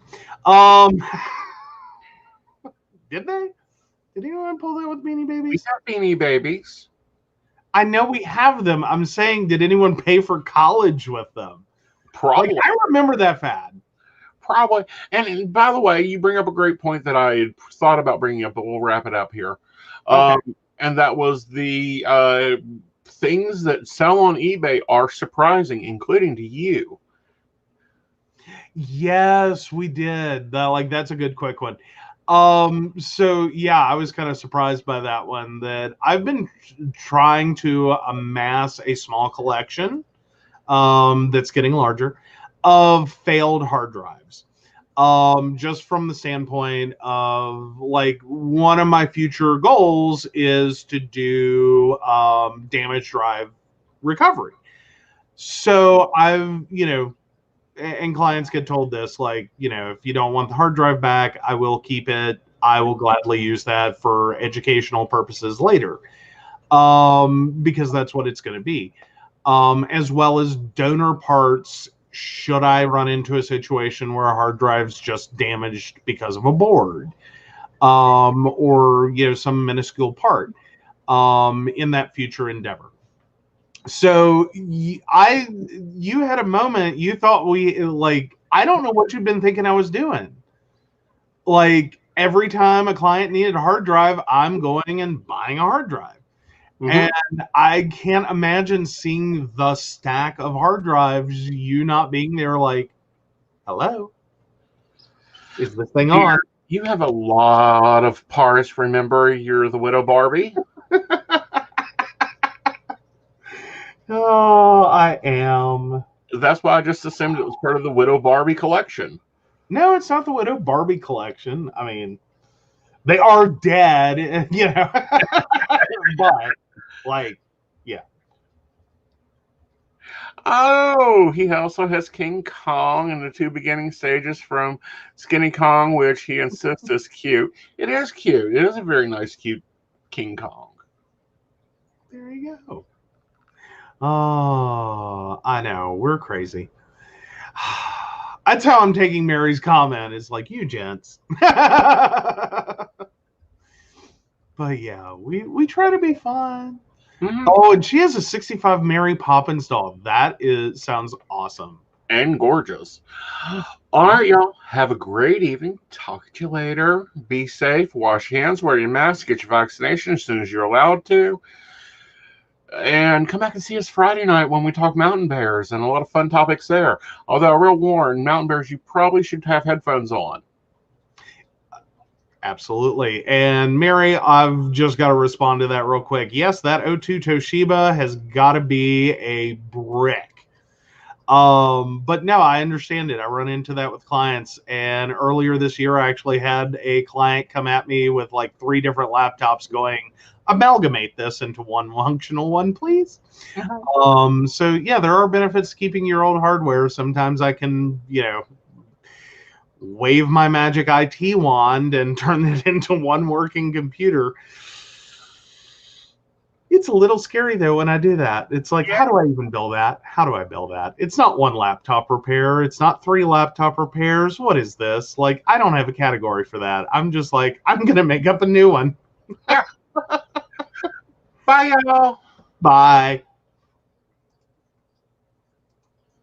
Did they? Did anyone pull that with Beanie Babies? We have Beanie Babies. I know we have them. I'm saying, did anyone pay for college with them? Probably. Like, I remember that fad. Probably. And by the way, you bring up a great point that I had thought about bringing up, but we'll wrap it up here. Okay. And that was the things that sell on eBay are surprising, including to you. Yes, we did. That's a good quick one. So yeah, I was kind of surprised by that one. That I've been trying to amass a small collection, that's getting larger, of failed hard drives. Just from the standpoint of one of my future goals is to do damage drive recovery. So I've, and clients get told this, if you don't want the hard drive back, I will keep it. I will gladly use that for educational purposes later, because that's what it's going to be. As well as donor parts, should I run into a situation where a hard drive's just damaged because of a board, or some minuscule part, in that future endeavor. So you had a moment, you thought I don't know what you've been thinking I was doing. Every time a client needed a hard drive, I'm going and buying a hard drive. Mm-hmm. And I can't imagine seeing the stack of hard drives, you not being there hello, is this thing on? You have a lot of parts. Remember, you're the Widow Barbie. Oh, I am. That's why I just assumed it was part of the Widow Barbie collection. No, it's not the Widow Barbie collection. I mean, they are dead, but yeah. Oh, he also has King Kong in the 2 beginning stages from Skinny Kong, which he insists is cute. It is cute. It is a very nice, cute King Kong. There you go. Oh, I know. We're crazy. That's how I'm taking Mary's comment. Is you gents. But yeah, we try to be fun. Mm-hmm. Oh, and she has a 65 Mary Poppins doll. That sounds awesome. And gorgeous. All right, y'all. Have a great evening. Talk to you later. Be safe. Wash your hands. Wear your mask. Get your vaccination as soon as you're allowed to. And come back and see us Friday night when we talk mountain bears and a lot of fun topics there. Although, real warn, mountain bears, you probably should have headphones on. Absolutely. And Mary, I've just got to respond to that real quick. Yes, that O2 Toshiba has got to be a brick. But no, I understand it. I run into that with clients. And earlier this year, I actually had a client come at me with 3 different laptops going, amalgamate this into one functional one, please. Uh-huh. So yeah, there are benefits to keeping your old hardware. Sometimes I can, wave my magic IT wand and turn it into one working computer. It's a little scary though when I do that. It's how do I even build that? How do I build that? It's not 1 laptop repair. It's not 3 laptop repairs. What is this? I don't have a category for that. I'm just I'm going to make up a new one. Bye, y'all. Bye.